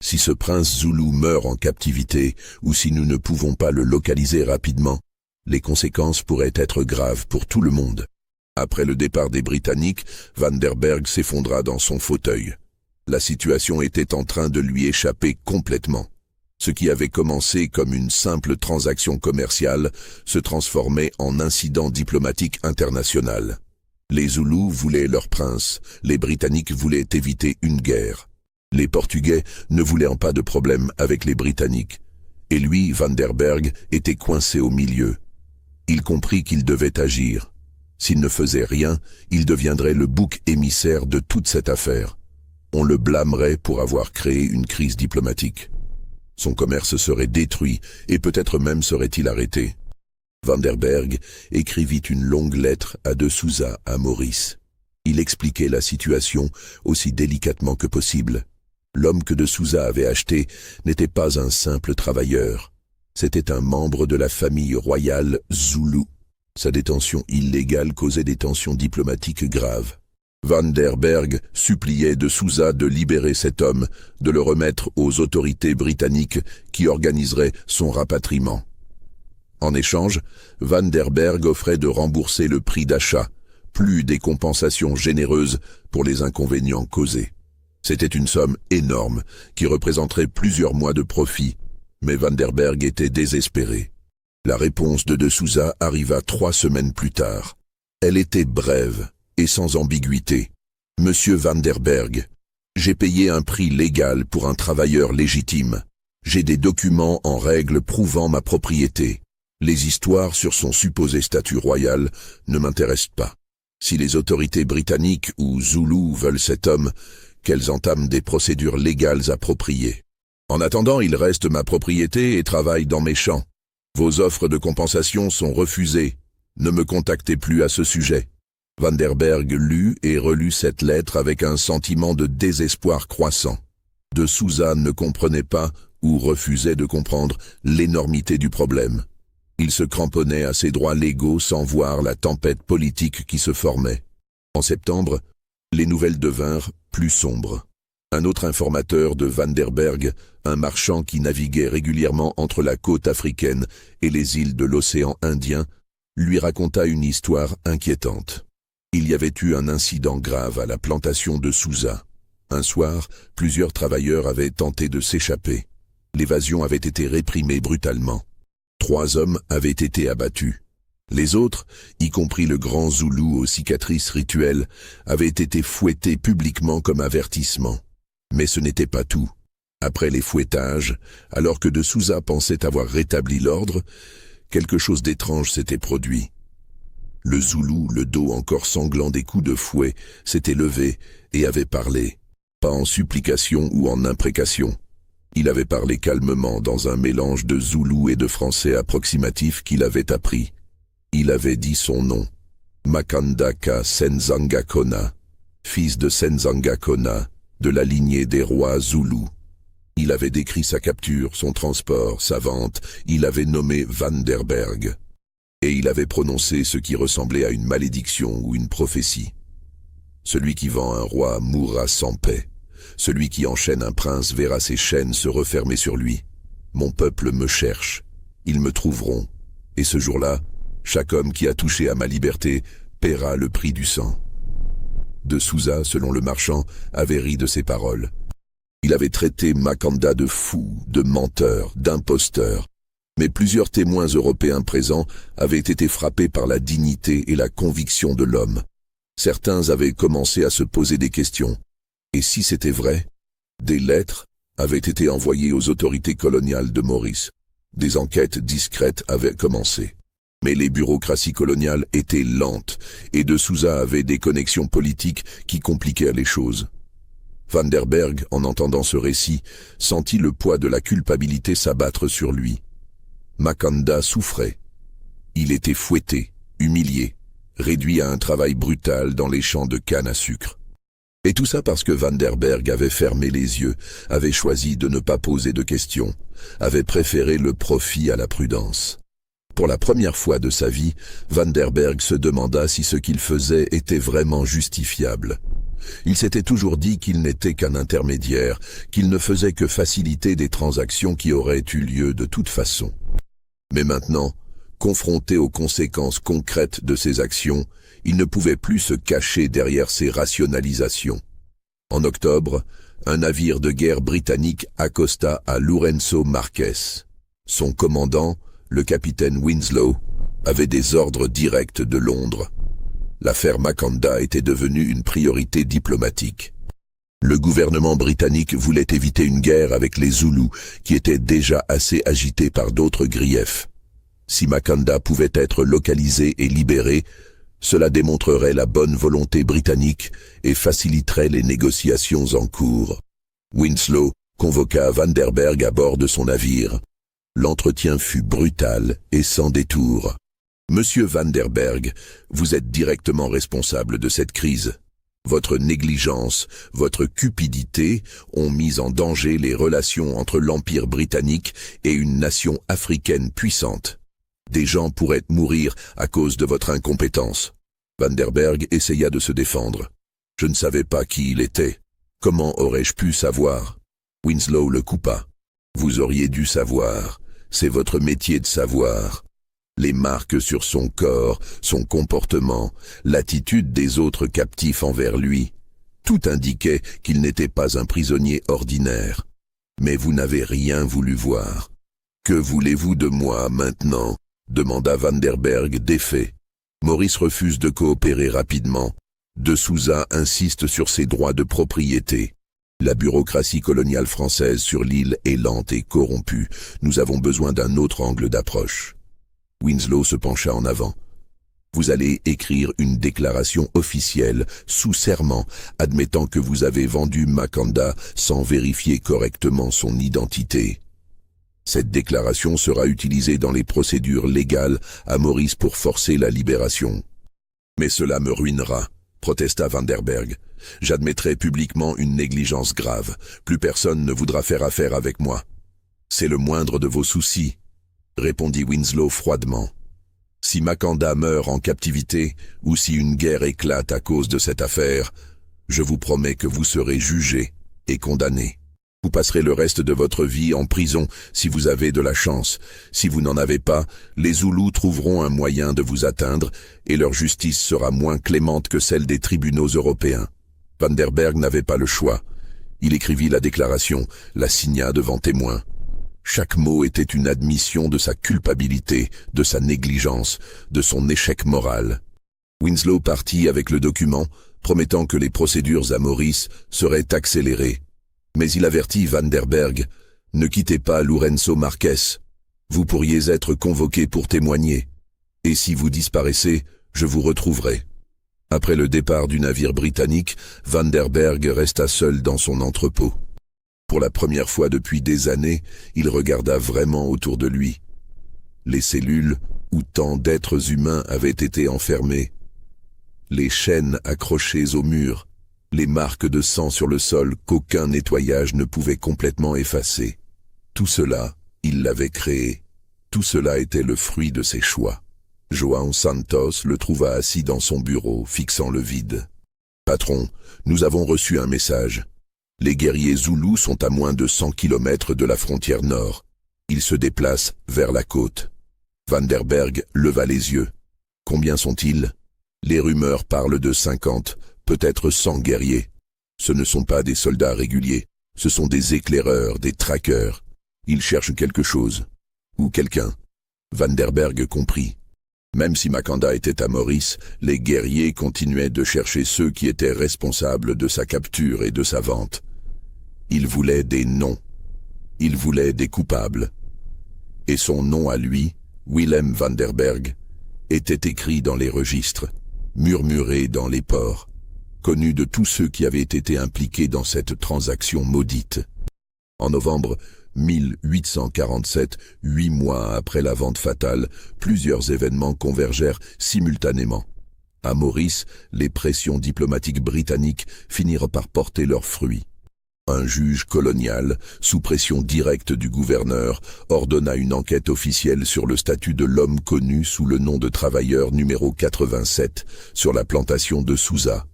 Si ce prince zoulou meurt en captivité, ou si nous ne pouvons pas le localiser rapidement, les conséquences pourraient être graves pour tout le monde. » Après le départ des Britanniques, Van der Berg s'effondra dans son fauteuil. La situation était en train de lui échapper complètement. Ce qui avait commencé comme une simple transaction commerciale se transformait en incident diplomatique international. Les Zoulous voulaient leur prince, les Britanniques voulaient éviter une guerre. Les Portugais ne voulaient pas de problème avec les Britanniques. Et lui, Van der Berg, était coincé au milieu. Il comprit qu'il devait agir. S'il ne faisait rien, il deviendrait le bouc émissaire de toute cette affaire. On le blâmerait pour avoir créé une crise diplomatique. Son commerce serait détruit et peut-être même serait-il arrêté. Van der Berg écrivit une longue lettre à de Souza à Maurice. Il expliquait la situation aussi délicatement que possible. L'homme que de Souza avait acheté n'était pas un simple travailleur. C'était un membre de la famille royale zoulou. Sa détention illégale causait des tensions diplomatiques graves. Van der Berg suppliait de Souza de libérer cet homme, de le remettre aux autorités britanniques qui organiseraient son rapatriement. En échange, Van der Berg offrait de rembourser le prix d'achat, plus des compensations généreuses pour les inconvénients causés. C'était une somme énorme qui représenterait plusieurs mois de profit, mais Van der Berg était désespéré. La réponse de Souza arriva 3 semaines plus tard. Elle était brève et sans ambiguïté. « Monsieur Van der Berg, j'ai payé un prix légal pour un travailleur légitime. J'ai des documents en règle prouvant ma propriété. Les histoires sur son supposé statut royal ne m'intéressent pas. Si les autorités britanniques ou zoulous veulent cet homme, qu'elles entament des procédures légales appropriées. En attendant, il reste ma propriété et travaille dans mes champs. Vos offres de compensation sont refusées. Ne me contactez plus à ce sujet. » Van der Berg lut et relut cette lettre avec un sentiment de désespoir croissant. De Souza ne comprenait pas ou refusait de comprendre l'énormité du problème. Il se cramponnait à ses droits légaux sans voir la tempête politique qui se formait. En septembre, les nouvelles devinrent plus sombres. Un autre informateur de Van der Berg, un marchand qui naviguait régulièrement entre la côte africaine et les îles de l'océan Indien, lui raconta une histoire inquiétante. Il y avait eu un incident grave à la plantation de Souza. Un soir, plusieurs travailleurs avaient tenté de s'échapper. L'évasion avait été réprimée brutalement. 3 hommes avaient été abattus. Les autres, y compris le grand Zoulou aux cicatrices rituelles, avaient été fouettés publiquement comme avertissement. Mais ce n'était pas tout. Après les fouettages, alors que de Souza pensait avoir rétabli l'ordre, quelque chose d'étrange s'était produit. Le Zoulou, le dos encore sanglant des coups de fouet, s'était levé et avait parlé, pas en supplication ou en imprécation. Il avait parlé calmement dans un mélange de Zoulou et de français approximatif qu'il avait appris. Il avait dit son nom, Makanda Ka Senzanga Kona, fils de Senzanga Kona, de la lignée des rois Zoulous. Il avait décrit sa capture, son transport, sa vente, il avait nommé Van der Berg. Et il avait prononcé ce qui ressemblait à une malédiction ou une prophétie. Celui qui vend un roi mourra sans paix. Celui qui enchaîne un prince verra ses chaînes se refermer sur lui. Mon peuple me cherche, ils me trouveront. Et ce jour-là, chaque homme qui a touché à ma liberté paiera le prix du sang. De Souza, selon le marchand, avait ri de ces paroles. Il avait traité Makanda de fou, de menteur, d'imposteur. Mais plusieurs témoins européens présents avaient été frappés par la dignité et la conviction de l'homme. Certains avaient commencé à se poser des questions. Et si c'était vrai, des lettres avaient été envoyées aux autorités coloniales de Maurice. Des enquêtes discrètes avaient commencé. Mais les bureaucraties coloniales étaient lentes et de Souza avait des connexions politiques qui compliquaient les choses. Van der Berg, en entendant ce récit, sentit le poids de la culpabilité s'abattre sur lui. Makanda souffrait. Il était fouetté, humilié, réduit à un travail brutal dans les champs de canne à sucre. Et tout ça parce que Van der Berg avait fermé les yeux, avait choisi de ne pas poser de questions, avait préféré le profit à la prudence. Pour la première fois de sa vie, Van der Berg se demanda si ce qu'il faisait était vraiment justifiable. Il s'était toujours dit qu'il n'était qu'un intermédiaire, qu'il ne faisait que faciliter des transactions qui auraient eu lieu de toute façon. Mais maintenant, confronté aux conséquences concrètes de ses actions, il ne pouvait plus se cacher derrière ses rationalisations. En octobre, un navire de guerre britannique accosta à Lourenço Marques. Son commandant, le capitaine Winslow, avait des ordres directs de Londres. L'affaire Makanda était devenue une priorité diplomatique. Le gouvernement britannique voulait éviter une guerre avec les Zoulous, qui étaient déjà assez agités par d'autres griefs. Si Makanda pouvait être localisé et libéré, cela démontrerait la bonne volonté britannique et faciliterait les négociations en cours. Winslow convoqua Van der Berg à bord de son navire. L'entretien fut brutal et sans détour. « Monsieur Van der Berg, vous êtes directement responsable de cette crise. Votre négligence, votre cupidité ont mis en danger les relations entre l'Empire britannique et une nation africaine puissante. Des gens pourraient mourir à cause de votre incompétence. » Van der Berg essaya de se défendre. « Je ne savais pas qui il était. Comment aurais-je pu savoir ?» Winslow le coupa. « Vous auriez dû savoir. C'est votre métier de savoir. » Les marques sur son corps, son comportement, l'attitude des autres captifs envers lui, tout indiquait qu'il n'était pas un prisonnier ordinaire. Mais vous n'avez rien voulu voir. « Que voulez-vous de moi maintenant ?» demanda Van der Berg défait. Maurice refuse de coopérer rapidement. De Souza insiste sur ses droits de propriété. La bureaucratie coloniale française sur l'île est lente et corrompue. Nous avons besoin d'un autre angle d'approche. Winslow se pencha en avant. Vous allez écrire une déclaration officielle, sous serment, admettant que vous avez vendu Makanda sans vérifier correctement son identité. Cette déclaration sera utilisée dans les procédures légales à Maurice pour forcer la libération. Mais cela me ruinera, protesta Van der Berg. J'admettrai publiquement une négligence grave. Plus personne ne voudra faire affaire avec moi. C'est le moindre de vos soucis, répondit Winslow froidement. Si Makanda meurt en captivité, ou si une guerre éclate à cause de cette affaire, je vous promets que vous serez jugé et condamné. Vous passerez le reste de votre vie en prison si vous avez de la chance. Si vous n'en avez pas, les Zoulous trouveront un moyen de vous atteindre et leur justice sera moins clémente que celle des tribunaux européens. Van der Berg n'avait pas le choix. Il écrivit la déclaration, la signa devant témoins. Chaque mot était une admission de sa culpabilité, de sa négligence, de son échec moral. Winslow partit avec le document, promettant que les procédures à Maurice seraient accélérées. Mais il avertit Vanderberg, « Ne quittez pas Lourenço Marques. Vous pourriez être convoqué pour témoigner. Et si vous disparaissez, je vous retrouverai. » Après le départ du navire britannique, Vanderberg resta seul dans son entrepôt. Pour la première fois depuis des années, il regarda vraiment autour de lui. Les cellules où tant d'êtres humains avaient été enfermés, les chaînes accrochées au mur, les marques de sang sur le sol qu'aucun nettoyage ne pouvait complètement effacer. Tout cela, il l'avait créé. Tout cela était le fruit de ses choix. João Santos le trouva assis dans son bureau, fixant le vide. « Patron, nous avons reçu un message. Les guerriers Zoulous sont à moins de 100 kilomètres de la frontière nord. Ils se déplacent vers la côte. » Vanderberg leva les yeux. « Combien sont-ils ? » Les rumeurs parlent de 50, peut-être 100 guerriers. Ce ne sont pas des soldats réguliers, ce sont des éclaireurs, des traqueurs. Ils cherchent quelque chose. Ou quelqu'un. Vanderberg comprit. Même si Makanda était à Maurice, les guerriers continuaient de chercher ceux qui étaient responsables de sa capture et de sa vente. Ils voulaient des noms. Ils voulaient des coupables. Et son nom à lui, Willem Vanderberg, était écrit dans les registres, murmuré dans les ports, connu de tous ceux qui avaient été impliqués dans cette transaction maudite. En novembre 1847, 8 mois après la vente fatale, plusieurs événements convergèrent simultanément. À Maurice, les pressions diplomatiques britanniques finirent par porter leurs fruits. Un juge colonial, sous pression directe du gouverneur, ordonna une enquête officielle sur le statut de l'homme connu sous le nom de travailleur numéro 87 sur la plantation de Sousa.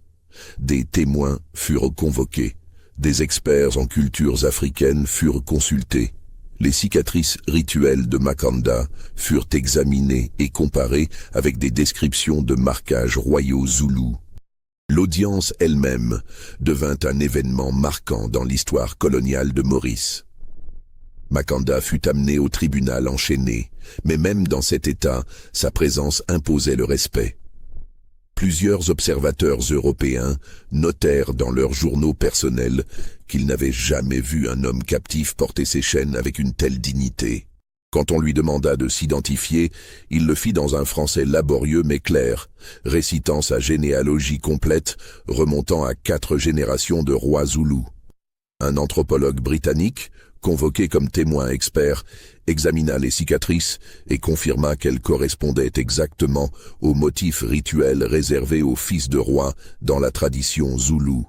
Des témoins furent convoqués. Des experts en cultures africaines furent consultés. Les cicatrices rituelles de Makanda furent examinées et comparées avec des descriptions de marquages royaux zoulous. L'audience elle-même devint un événement marquant dans l'histoire coloniale de Maurice. Makanda fut amené au tribunal enchaîné, mais même dans cet état, sa présence imposait le respect. Plusieurs observateurs européens notèrent dans leurs journaux personnels qu'ils n'avaient jamais vu un homme captif porter ses chaînes avec une telle dignité. Quand on lui demanda de s'identifier, il le fit dans un français laborieux mais clair, récitant sa généalogie complète, remontant à 4 générations de rois zoulous. Un anthropologue britannique, convoqué comme témoin expert, examina les cicatrices et confirma qu'elles correspondaient exactement aux motifs rituels réservés aux fils de roi dans la tradition zoulou.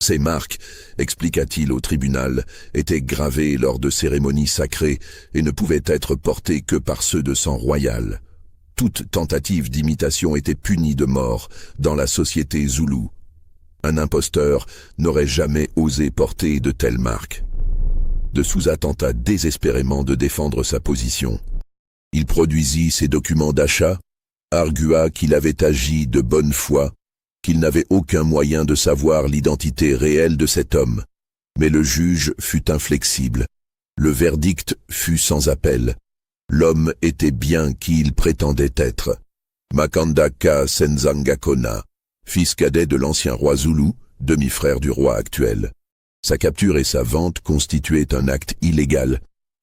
Ces marques, expliqua-t-il au tribunal, étaient gravées lors de cérémonies sacrées et ne pouvaient être portées que par ceux de sang royal. Toute tentative d'imitation était punie de mort dans la société zoulou. Un imposteur n'aurait jamais osé porter de telles marques. De Sousa tenta désespérément de défendre sa position. Il produisit ses documents d'achat, argua qu'il avait agi de bonne foi, qu'il n'avait aucun moyen de savoir l'identité réelle de cet homme. Mais le juge fut inflexible. Le verdict fut sans appel. L'homme était bien qui il prétendait être. Makanda Ka Senzangakona, fils cadet de l'ancien roi zoulou, demi-frère du roi actuel. Sa capture et sa vente constituaient un acte illégal,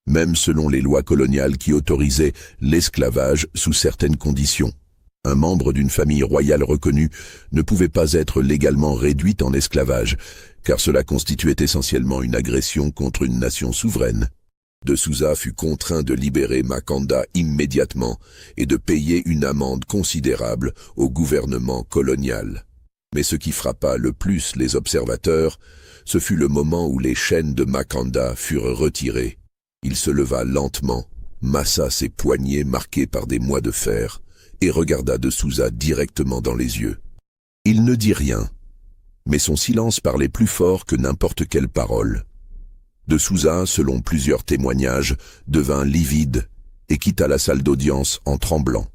même selon les lois coloniales qui autorisaient l'esclavage sous certaines conditions. Un membre d'une famille royale reconnue ne pouvait pas être légalement réduit en esclavage, car cela constituait essentiellement une agression contre une nation souveraine. De Sousa fut contraint de libérer Makanda immédiatement et de payer une amende considérable au gouvernement colonial. Mais ce qui frappa le plus les observateurs, ce fut le moment où les chaînes de Makanda furent retirées. Il se leva lentement, massa ses poignets marqués par des mois de fer, et regarda de Sousa directement dans les yeux. Il ne dit rien, mais son silence parlait plus fort que n'importe quelle parole. De Sousa, selon plusieurs témoignages, devint livide et quitta la salle d'audience en tremblant.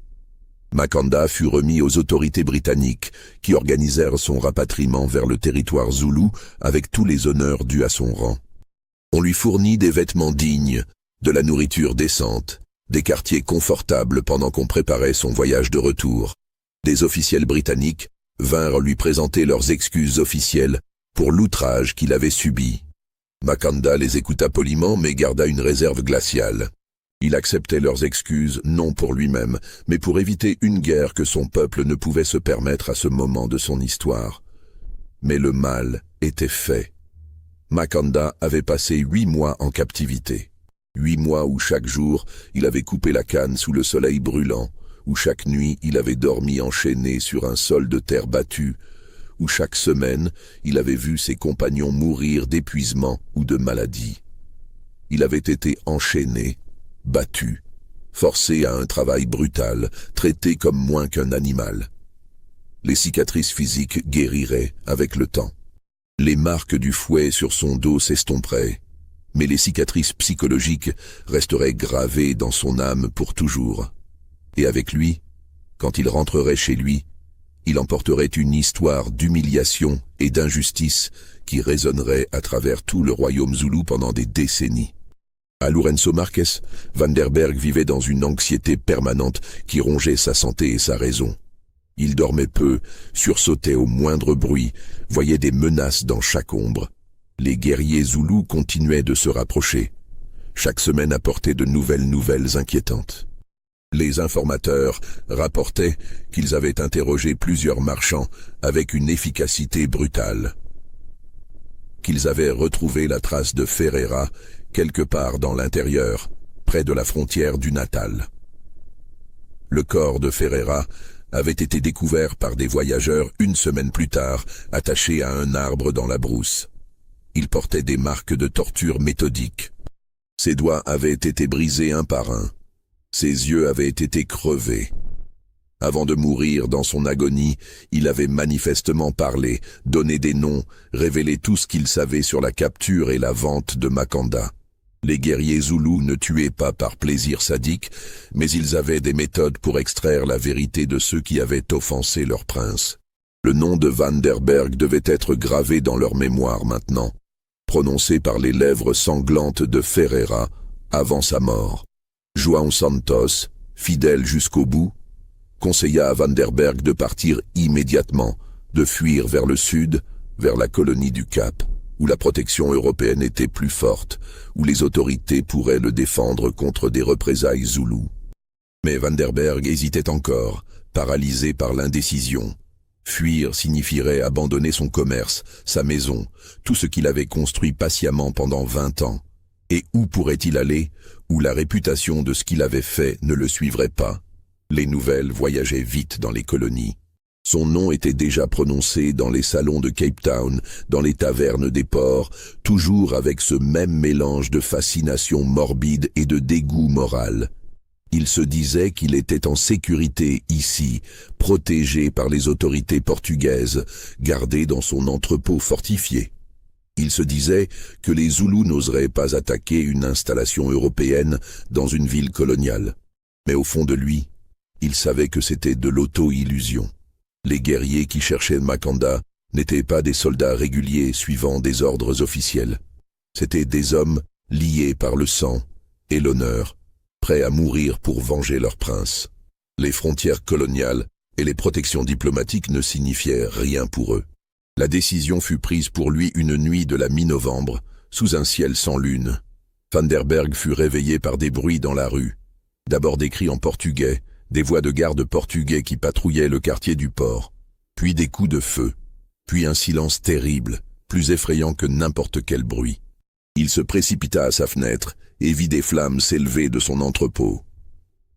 Makanda fut remis aux autorités britanniques qui organisèrent son rapatriement vers le territoire zoulou avec tous les honneurs dus à son rang. On lui fournit des vêtements dignes, de la nourriture décente, des quartiers confortables pendant qu'on préparait son voyage de retour. Des officiels britanniques vinrent lui présenter leurs excuses officielles pour l'outrage qu'il avait subi. Makanda les écouta poliment mais garda une réserve glaciale. Il acceptait leurs excuses non pour lui-même, mais pour éviter une guerre que son peuple ne pouvait se permettre à ce moment de son histoire. Mais le mal était fait. Makanda avait passé 8 mois en captivité. 8 mois où chaque jour, il avait coupé la canne sous le soleil brûlant, où chaque nuit, il avait dormi enchaîné sur un sol de terre battue, où chaque semaine, il avait vu ses compagnons mourir d'épuisement ou de maladie. Il avait été enchaîné, battu, forcé à un travail brutal, traité comme moins qu'un animal. Les cicatrices physiques guériraient avec le temps. Les marques du fouet sur son dos s'estomperaient, mais les cicatrices psychologiques resteraient gravées dans son âme pour toujours. Et avec lui, quand il rentrerait chez lui, il emporterait une histoire d'humiliation et d'injustice qui résonnerait à travers tout le royaume zoulou pendant des décennies. À Lourenço Marques, Vanderberg vivait dans une anxiété permanente qui rongeait sa santé et sa raison. Il dormait peu, sursautait au moindre bruit, voyait des menaces dans chaque ombre. Les guerriers zoulous continuaient de se rapprocher. Chaque semaine apportait de nouvelles nouvelles inquiétantes. Les informateurs rapportaient qu'ils avaient interrogé plusieurs marchands avec une efficacité brutale. Qu'ils avaient retrouvé la trace de Ferreira quelque part dans l'intérieur, près de la frontière du Natal. Le corps de Ferreira avait été découvert par des voyageurs une semaine plus tard, attaché à un arbre dans la brousse. Il portait des marques de torture méthodiques. Ses doigts avaient été brisés un par un. Ses yeux avaient été crevés. Avant de mourir dans son agonie, il avait manifestement parlé, donné des noms, révélé tout ce qu'il savait sur la capture et la vente de Makanda. Les guerriers zoulous ne tuaient pas par plaisir sadique, mais ils avaient des méthodes pour extraire la vérité de ceux qui avaient offensé leur prince. Le nom de Vanderberg devait être gravé dans leur mémoire maintenant, prononcé par les lèvres sanglantes de Ferreira avant sa mort. João Santos, fidèle jusqu'au bout, conseilla à Vanderberg de partir immédiatement, de fuir vers le sud, vers la colonie du Cap, où la protection européenne était plus forte, où les autorités pourraient le défendre contre des représailles zoulous. Mais Vanderberg hésitait encore, paralysé par l'indécision. Fuir signifierait abandonner son commerce, sa maison, tout ce qu'il avait construit patiemment pendant 20 ans. Et où pourrait-il aller, où la réputation de ce qu'il avait fait ne le suivrait pas? Les nouvelles voyageaient vite dans les colonies. Son nom était déjà prononcé dans les salons de Cape Town, dans les tavernes des ports, toujours avec ce même mélange de fascination morbide et de dégoût moral. Il se disait qu'il était en sécurité ici, protégé par les autorités portugaises, gardé dans son entrepôt fortifié. Il se disait que les Zoulous n'oseraient pas attaquer une installation européenne dans une ville coloniale. Mais au fond de lui, il savait que c'était de l'auto-illusion. Les guerriers qui cherchaient Makanda n'étaient pas des soldats réguliers suivant des ordres officiels. C'étaient des hommes liés par le sang et l'honneur, prêts à mourir pour venger leur prince. Les frontières coloniales et les protections diplomatiques ne signifiaient rien pour eux. La décision fut prise pour lui une nuit de la mi-novembre, sous un ciel sans lune. Vanderberg fut réveillé par des bruits dans la rue. D'abord des cris en portugais, des voix de gardes portugais qui patrouillaient le quartier du port, puis des coups de feu, puis un silence terrible, plus effrayant que n'importe quel bruit. Il se précipita à sa fenêtre et vit des flammes s'élever de son entrepôt.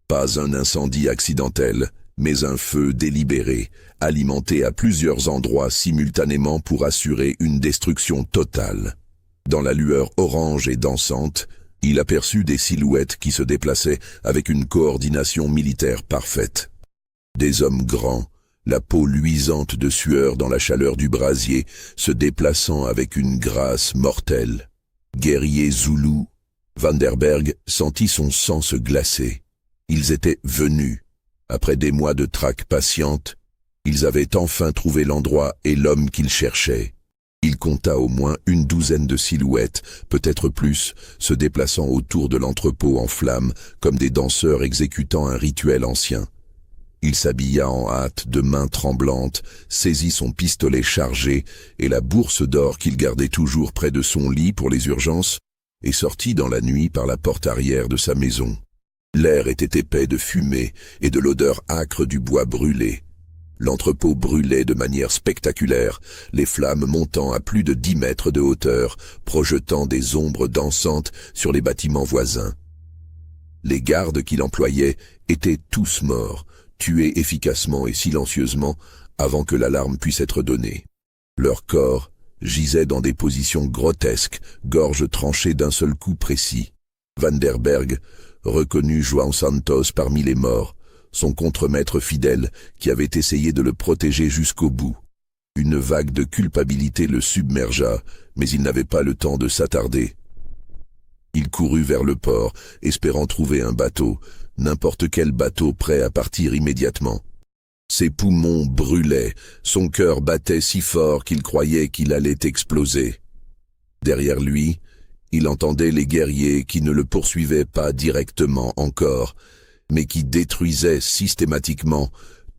Pas un incendie accidentel, mais un feu délibéré, alimenté à plusieurs endroits simultanément pour assurer une destruction totale. Dans la lueur orange et dansante, il aperçut des silhouettes qui se déplaçaient avec une coordination militaire parfaite. Des hommes grands, la peau luisante de sueur dans la chaleur du brasier, se déplaçant avec une grâce mortelle. Guerriers zoulous, Vanderberg sentit son sang se glacer. Ils étaient venus. Après des mois de traque patiente, ils avaient enfin trouvé l'endroit et l'homme qu'ils cherchaient. Il compta au moins une douzaine de silhouettes, peut-être plus, se déplaçant autour de l'entrepôt en flammes, comme des danseurs exécutant un rituel ancien. Il s'habilla en hâte, de mains tremblantes, saisit son pistolet chargé et la bourse d'or qu'il gardait toujours près de son lit pour les urgences, et sortit dans la nuit par la porte arrière de sa maison. L'air était épais de fumée et de l'odeur âcre du bois brûlé. L'entrepôt brûlait de manière spectaculaire, les flammes montant à plus de 10 mètres de hauteur, projetant des ombres dansantes sur les bâtiments voisins. Les gardes qu'il employait étaient tous morts, tués efficacement et silencieusement avant que l'alarme puisse être donnée. Leurs corps gisaient dans des positions grotesques, gorges tranchées d'un seul coup précis. Vanderberg reconnut João Santos parmi les morts, son contremaître fidèle qui avait essayé de le protéger jusqu'au bout. Une vague de culpabilité le submergea, mais il n'avait pas le temps de s'attarder. Il courut vers le port, espérant trouver un bateau, n'importe quel bateau prêt à partir immédiatement. Ses poumons brûlaient, son cœur battait si fort qu'il croyait qu'il allait exploser. Derrière lui, il entendait les guerriers qui ne le poursuivaient pas directement encore, mais qui détruisaient systématiquement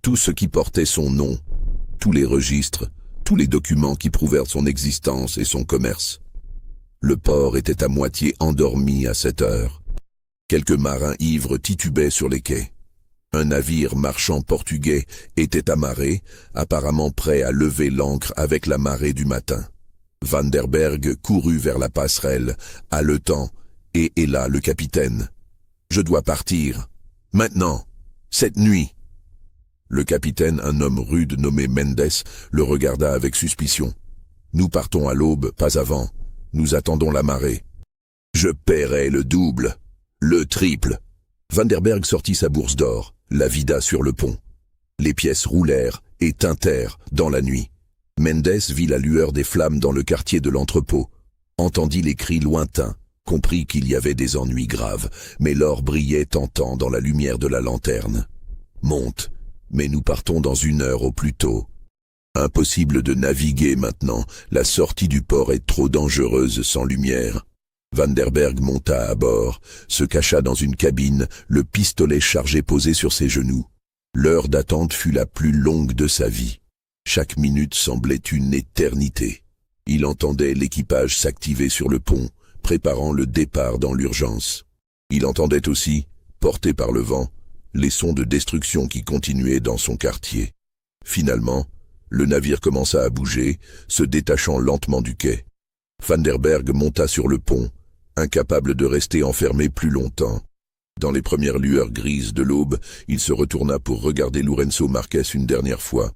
tout ce qui portait son nom, tous les registres, tous les documents qui prouvèrent son existence et son commerce. Le port était à moitié endormi à cette heure. Quelques marins ivres titubaient sur les quais. Un navire marchand portugais était amarré, apparemment prêt à lever l'ancre avec la marée du matin. Vanderberg courut vers la passerelle, haletant, et héla le capitaine. « Je dois partir. Maintenant. Cette nuit. » Le capitaine, un homme rude nommé Mendes, le regarda avec suspicion. « Nous partons à l'aube, pas avant. Nous attendons la marée. »« Je paierai le double, le triple. » Vanderberg sortit sa bourse d'or, la vida sur le pont. Les pièces roulèrent et tintèrent dans la nuit. Mendes vit la lueur des flammes dans le quartier de l'entrepôt, entendit les cris lointains, comprit qu'il y avait des ennuis graves, mais l'or brillait tentant dans la lumière de la lanterne. « Monte, mais nous partons dans 1 heure au plus tôt. » Impossible de naviguer maintenant, la sortie du port est trop dangereuse sans lumière. Vanderberg monta à bord, se cacha dans une cabine, le pistolet chargé posé sur ses genoux. L'heure d'attente fut la plus longue de sa vie. Chaque minute semblait une éternité. Il entendait l'équipage s'activer sur le pont, préparant le départ dans l'urgence. Il entendait aussi, porté par le vent, les sons de destruction qui continuaient dans son quartier. Finalement, le navire commença à bouger, se détachant lentement du quai. Vanderberg monta sur le pont, incapable de rester enfermé plus longtemps. Dans les premières lueurs grises de l'aube, il se retourna pour regarder Lourenço Marques une dernière fois.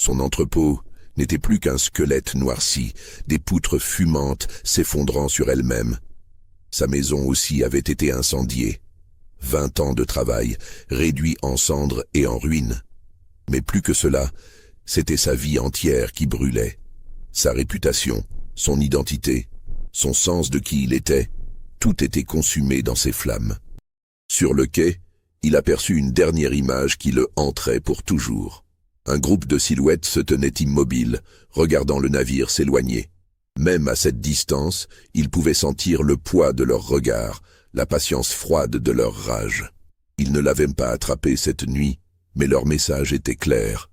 Son entrepôt n'était plus qu'un squelette noirci, des poutres fumantes s'effondrant sur elles-mêmes. Sa maison aussi avait été incendiée. 20 ans de travail, réduits en cendres et en ruines. Mais plus que cela, c'était sa vie entière qui brûlait. Sa réputation, son identité, son sens de qui il était, tout était consumé dans ces flammes. Sur le quai, il aperçut une dernière image qui le hanterait pour toujours. Un groupe de silhouettes se tenait immobile, regardant le navire s'éloigner. Même à cette distance, il pouvait sentir le poids de leur regard, la patience froide de leur rage. Ils ne l'avaient pas attrapé cette nuit, mais leur message était clair.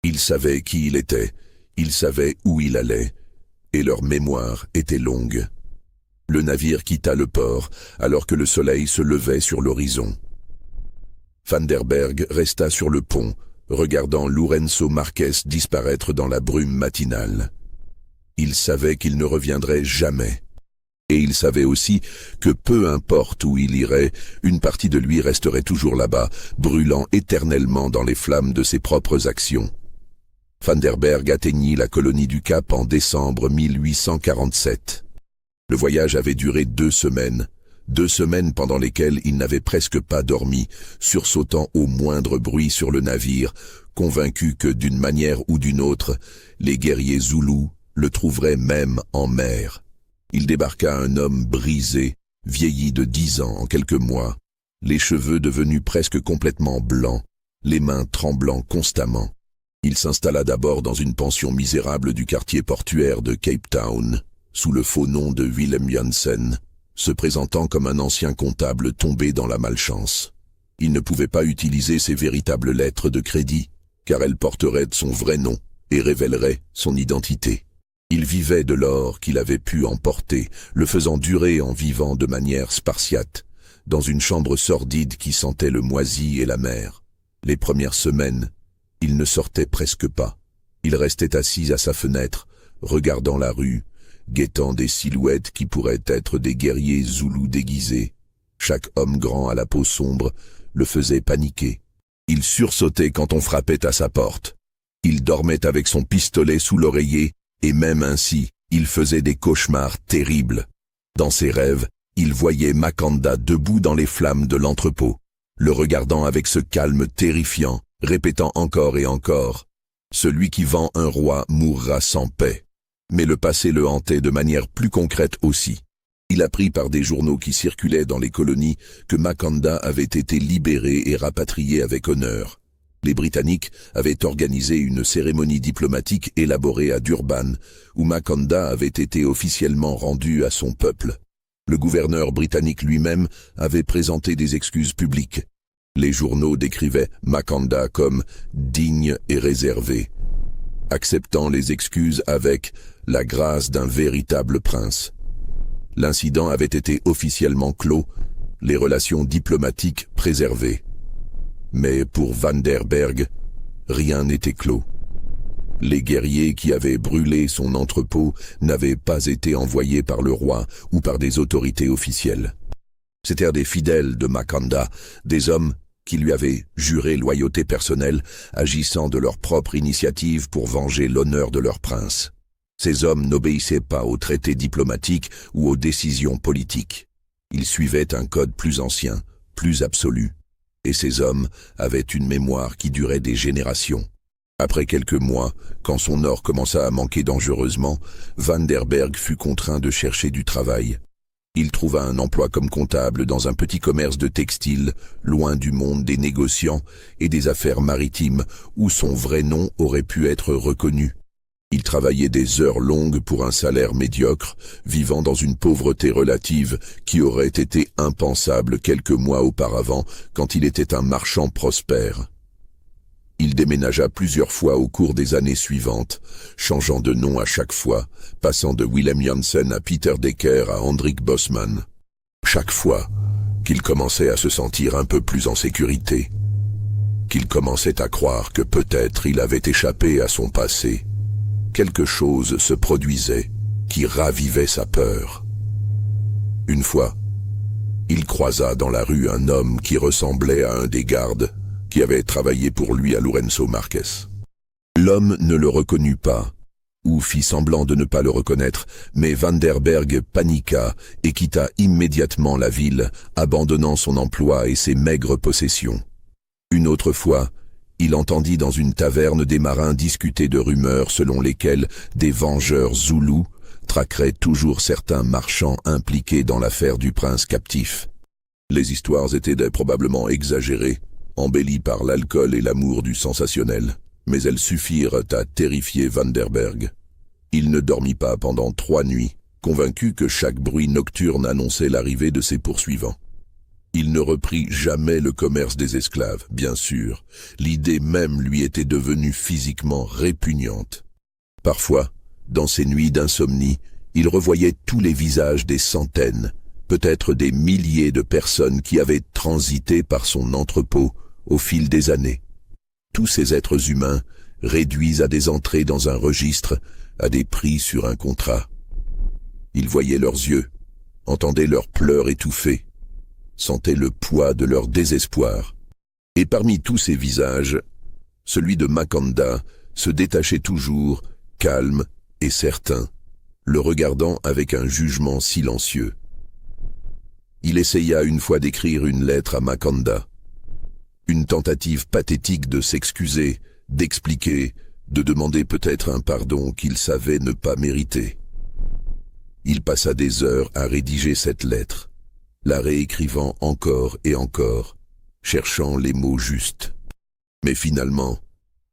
Ils savaient qui il était, ils savaient où il allait, et leur mémoire était longue. Le navire quitta le port, alors que le soleil se levait sur l'horizon. Vanderberg resta sur le pont, regardant Lourenço Marques disparaître dans la brume matinale. Il savait qu'il ne reviendrait jamais. Et il savait aussi que peu importe où il irait, une partie de lui resterait toujours là-bas, brûlant éternellement dans les flammes de ses propres actions. Vanderberg atteignit la colonie du Cap en décembre 1847. Le voyage avait duré 2 semaines, 2 semaines pendant lesquelles il n'avait presque pas dormi, sursautant au moindre bruit sur le navire, convaincu que d'une manière ou d'une autre, les guerriers zoulous le trouveraient même en mer. Il débarqua un homme brisé, vieilli de 10 ans en quelques mois, les cheveux devenus presque complètement blancs, les mains tremblant constamment. Il s'installa d'abord dans une pension misérable du quartier portuaire de Cape Town, sous le faux nom de Willem Jansen, se présentant comme un ancien comptable tombé dans la malchance. Il ne pouvait pas utiliser ses véritables lettres de crédit, car elles porteraient son vrai nom et révéleraient son identité. Il vivait de l'or qu'il avait pu emporter, le faisant durer en vivant de manière spartiate, dans une chambre sordide qui sentait le moisi et la mer. Les premières semaines, il ne sortait presque pas. Il restait assis à sa fenêtre, regardant la rue, guettant des silhouettes qui pourraient être des guerriers zoulous déguisés. Chaque homme grand à la peau sombre le faisait paniquer. Il sursautait quand on frappait à sa porte. Il dormait avec son pistolet sous l'oreiller, et même ainsi, il faisait des cauchemars terribles. Dans ses rêves, il voyait Makanda debout dans les flammes de l'entrepôt, le regardant avec ce calme terrifiant, répétant encore et encore « Celui qui vend un roi mourra sans paix ». Mais le passé le hantait de manière plus concrète aussi. Il apprit par des journaux qui circulaient dans les colonies que Makanda avait été libéré et rapatrié avec honneur. Les Britanniques avaient organisé une cérémonie diplomatique élaborée à Durban, où Makanda avait été officiellement rendu à son peuple. Le gouverneur britannique lui-même avait présenté des excuses publiques. Les journaux décrivaient Makanda comme digne et réservé, acceptant les excuses avec la grâce d'un véritable prince. L'incident avait été officiellement clos, les relations diplomatiques préservées. Mais pour Van der Berg, rien n'était clos. Les guerriers qui avaient brûlé son entrepôt n'avaient pas été envoyés par le roi ou par des autorités officielles. C'étaient des fidèles de Makanda, des hommes qui lui avaient juré loyauté personnelle, agissant de leur propre initiative pour venger l'honneur de leur prince. Ces hommes n'obéissaient pas aux traités diplomatiques ou aux décisions politiques. Ils suivaient un code plus ancien, plus absolu. Et ces hommes avaient une mémoire qui durait des générations. Après quelques mois, quand son or commença à manquer dangereusement, Van der Berg fut contraint de chercher du travail. Il trouva un emploi comme comptable dans un petit commerce de textile, loin du monde des négociants et des affaires maritimes, où son vrai nom aurait pu être reconnu. Il travaillait des heures longues pour un salaire médiocre, vivant dans une pauvreté relative qui aurait été impensable quelques mois auparavant quand il était un marchand prospère. Il déménagea plusieurs fois au cours des années suivantes, changeant de nom à chaque fois, passant de Willem Jansen à Peter Decker à Hendrik Bosman. Chaque fois qu'il commençait à se sentir un peu plus en sécurité, qu'il commençait à croire que peut-être il avait échappé à son passé, quelque chose se produisait qui ravivait sa peur. Une fois, il croisa dans la rue un homme qui ressemblait à un des gardes qui avait travaillé pour lui à Lourenço Marques. L'homme ne le reconnut pas, ou fit semblant de ne pas le reconnaître, mais Van der Berg paniqua et quitta immédiatement la ville, abandonnant son emploi et ses maigres possessions. Une autre fois, il entendit dans une taverne des marins discuter de rumeurs selon lesquelles des vengeurs zoulous traqueraient toujours certains marchands impliqués dans l'affaire du prince captif. Les histoires étaient probablement exagérées, embellies par l'alcool et l'amour du sensationnel, mais elles suffirent à terrifier Van der Berg. Il ne dormit pas pendant 3 nuits, convaincu que chaque bruit nocturne annonçait l'arrivée de ses poursuivants. Il ne reprit jamais le commerce des esclaves, bien sûr. L'idée même lui était devenue physiquement répugnante. Parfois, dans ces nuits d'insomnie, il revoyait tous les visages des centaines, peut-être des milliers de personnes qui avaient transité par son entrepôt au fil des années. Tous ces êtres humains, réduits à des entrées dans un registre, à des prix sur un contrat. Il voyait leurs yeux, entendait leurs pleurs étouffés, sentait le poids de leur désespoir. Et parmi tous ces visages, celui de Makanda se détachait toujours, calme et certain, le regardant avec un jugement silencieux. Il essaya une fois d'écrire une lettre à Makanda. Une tentative pathétique de s'excuser, d'expliquer, de demander peut-être un pardon qu'il savait ne pas mériter. Il passa des heures à rédiger cette lettre, la réécrivant encore et encore, cherchant les mots justes. Mais finalement,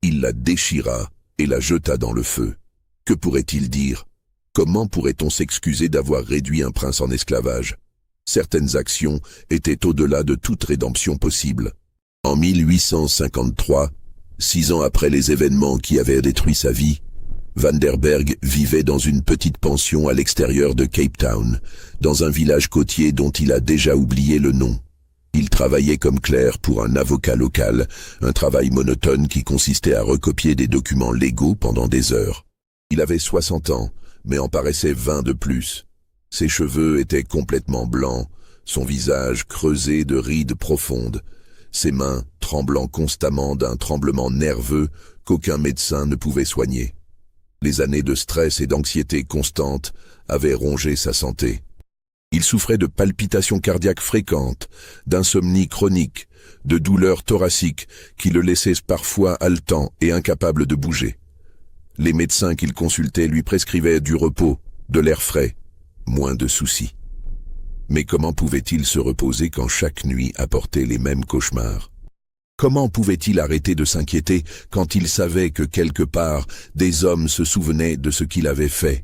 Il la déchira et la jeta dans le feu. Que pourrait-il dire? Comment pourrait-on s'excuser d'avoir réduit un prince en esclavage? Certaines actions étaient au-delà de toute rédemption possible. En 1853, 6 ans après les événements qui avaient détruit sa vie, Van der Berg vivait dans une petite pension à l'extérieur de Cape Town, dans un village côtier dont il a déjà oublié le nom. Il travaillait comme clerc pour un avocat local, un travail monotone qui consistait à recopier des documents légaux pendant des heures. Il avait 60 ans, mais en paraissait 20 de plus. Ses cheveux étaient complètement blancs, son visage creusé de rides profondes, ses mains tremblant constamment d'un tremblement nerveux qu'aucun médecin ne pouvait soigner. Les années de stress et d'anxiété constantes avaient rongé sa santé. Il souffrait de palpitations cardiaques fréquentes, d'insomnie chronique, de douleurs thoraciques qui le laissaient parfois haletant et incapable de bouger. Les médecins qu'il consultait lui prescrivaient du repos, de l'air frais, moins de soucis. Mais comment pouvait-il se reposer quand chaque nuit apportait les mêmes cauchemars? Comment pouvait-il arrêter de s'inquiéter quand il savait que quelque part des hommes se souvenaient de ce qu'il avait fait?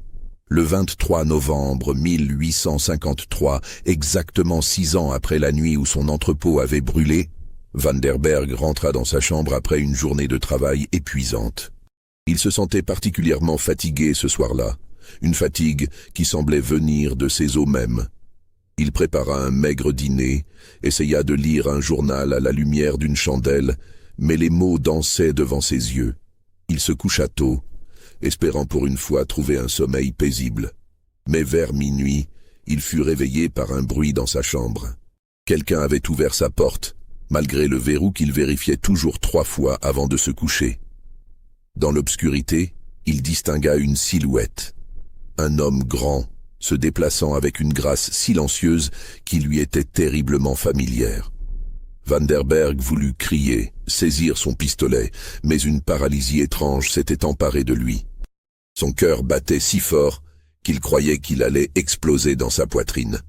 Le 23 novembre 1853, exactement 6 ans après la nuit où son entrepôt avait brûlé, Van der Berg rentra dans sa chambre après une journée de travail épuisante. Il se sentait particulièrement fatigué ce soir-là, une fatigue qui semblait venir de ses os mêmes. Il prépara un maigre dîner, essaya de lire un journal à la lumière d'une chandelle, mais les mots dansaient devant ses yeux. Il se coucha tôt, espérant pour une fois trouver un sommeil paisible. Mais vers minuit, il fut réveillé par un bruit dans sa chambre. Quelqu'un avait ouvert sa porte, malgré le verrou qu'il vérifiait toujours 3 fois avant de se coucher. Dans l'obscurité, il distingua une silhouette. Un homme grand, se déplaçant avec une grâce silencieuse qui lui était terriblement familière. Van der Berg voulut crier, saisir son pistolet, mais une paralysie étrange s'était emparée de lui. Son cœur battait si fort qu'il croyait qu'il allait exploser dans sa poitrine.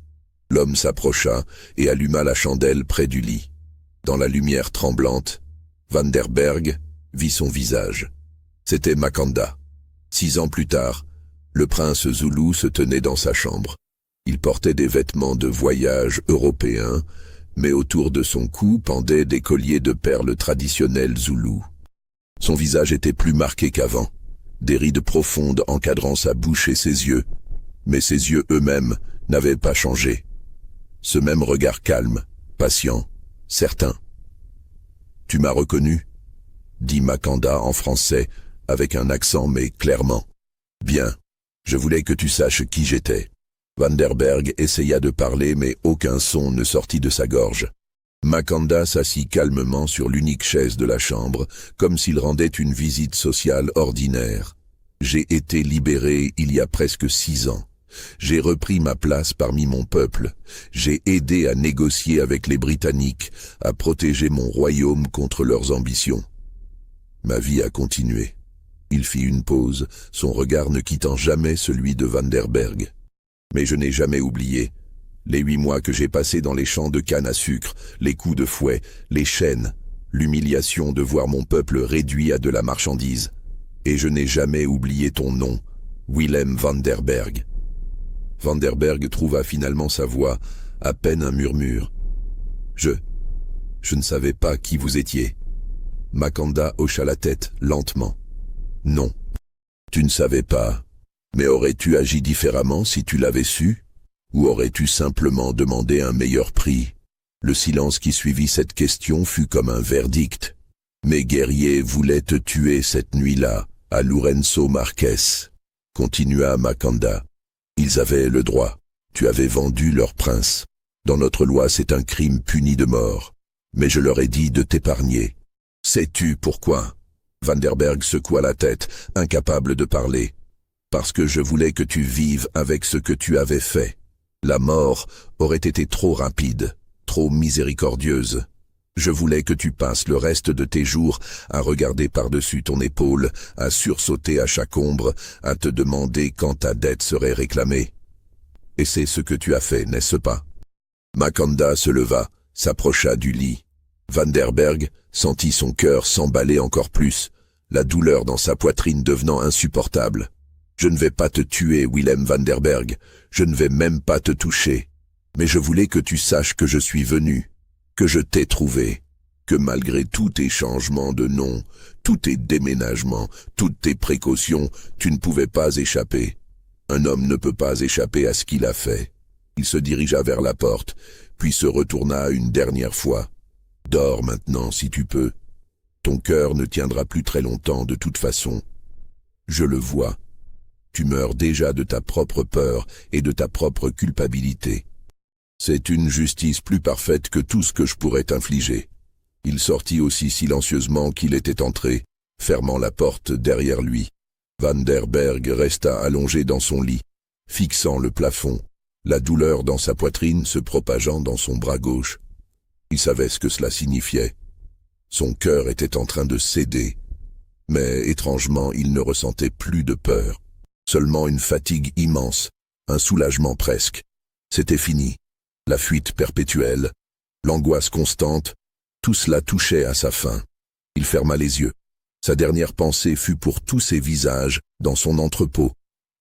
L'homme s'approcha et alluma la chandelle près du lit. Dans la lumière tremblante, Van der Berg vit son visage. C'était Makanda. 6 ans plus tard, le prince Zoulou se tenait dans sa chambre. Il portait des vêtements de voyage européens, mais autour de son cou pendaient des colliers de perles traditionnels zoulous. Son visage était plus marqué qu'avant, des rides profondes encadrant sa bouche et ses yeux, mais ses yeux eux-mêmes n'avaient pas changé. Ce même regard calme, patient, certain. « Tu m'as reconnu ?» dit Makanda en français, avec un accent mais clairement. « Bien, je voulais que tu saches qui j'étais. » Van der Berg essaya de parler mais aucun son ne sortit de sa gorge. Makanda s'assit calmement sur l'unique chaise de la chambre, comme s'il rendait une visite sociale ordinaire. « J'ai été libéré il y a presque 6 ans. J'ai repris ma place parmi mon peuple. J'ai aidé à négocier avec les Britanniques, à protéger mon royaume contre leurs ambitions. Ma vie a continué. » Il fit une pause, son regard ne quittant jamais celui de Van der Berg. « Mais je n'ai jamais oublié. Les 8 mois que j'ai passés dans les champs de canne à sucre, les coups de fouet, les chaînes, l'humiliation de voir mon peuple réduit à de la marchandise. Et je n'ai jamais oublié ton nom, Willem Van der Berg. » Van der Berg trouva finalement sa voix, à peine un murmure. « Je ne savais pas qui vous étiez. » Makanda hocha la tête lentement. « Non, tu ne savais pas. Mais aurais-tu agi différemment si tu l'avais su? Ou aurais-tu simplement demandé un meilleur prix? » Le silence qui suivit cette question fut comme un verdict. « Mes guerriers voulaient te tuer cette nuit-là, à Lourenço Marques, » continua Makanda. « Ils avaient le droit. Tu avais vendu leur prince. Dans notre loi, c'est un crime puni de mort. Mais je leur ai dit de t'épargner. Sais-tu pourquoi? » Van der Berg secoua la tête, incapable de parler. « Parce que je voulais que tu vives avec ce que tu avais fait. La mort aurait été trop rapide, trop miséricordieuse. Je voulais que tu passes le reste de tes jours à regarder par-dessus ton épaule, à sursauter à chaque ombre, à te demander quand ta dette serait réclamée. Et c'est ce que tu as fait, n'est-ce pas? » Makanda se leva, s'approcha du lit. Van der Berg sentit son cœur s'emballer encore plus, la douleur dans sa poitrine devenant insupportable. « Je ne vais pas te tuer, Willem Vanderberg, je ne vais même pas te toucher. Mais je voulais que tu saches que je suis venu, que je t'ai trouvé, que malgré tous tes changements de nom, tous tes déménagements, toutes tes précautions, tu ne pouvais pas échapper. Un homme ne peut pas échapper à ce qu'il a fait. » Il se dirigea vers la porte, puis se retourna une dernière fois. « Dors maintenant si tu peux. Ton cœur ne tiendra plus très longtemps de toute façon. Je le vois. Tu meurs déjà de ta propre peur et de ta propre culpabilité. C'est une justice plus parfaite que tout ce que je pourrais t'infliger. » Il sortit aussi silencieusement qu'il était entré, fermant la porte derrière lui. Vanderberg resta allongé dans son lit, fixant le plafond, la douleur dans sa poitrine se propageant dans son bras gauche. Il savait ce que cela signifiait. Son cœur était en train de céder, mais étrangement il ne ressentait plus de peur. Seulement une fatigue immense, un soulagement presque. C'était fini. La fuite perpétuelle, l'angoisse constante, tout cela touchait à sa fin. Il ferma les yeux. Sa dernière pensée fut pour tous ces visages dans son entrepôt,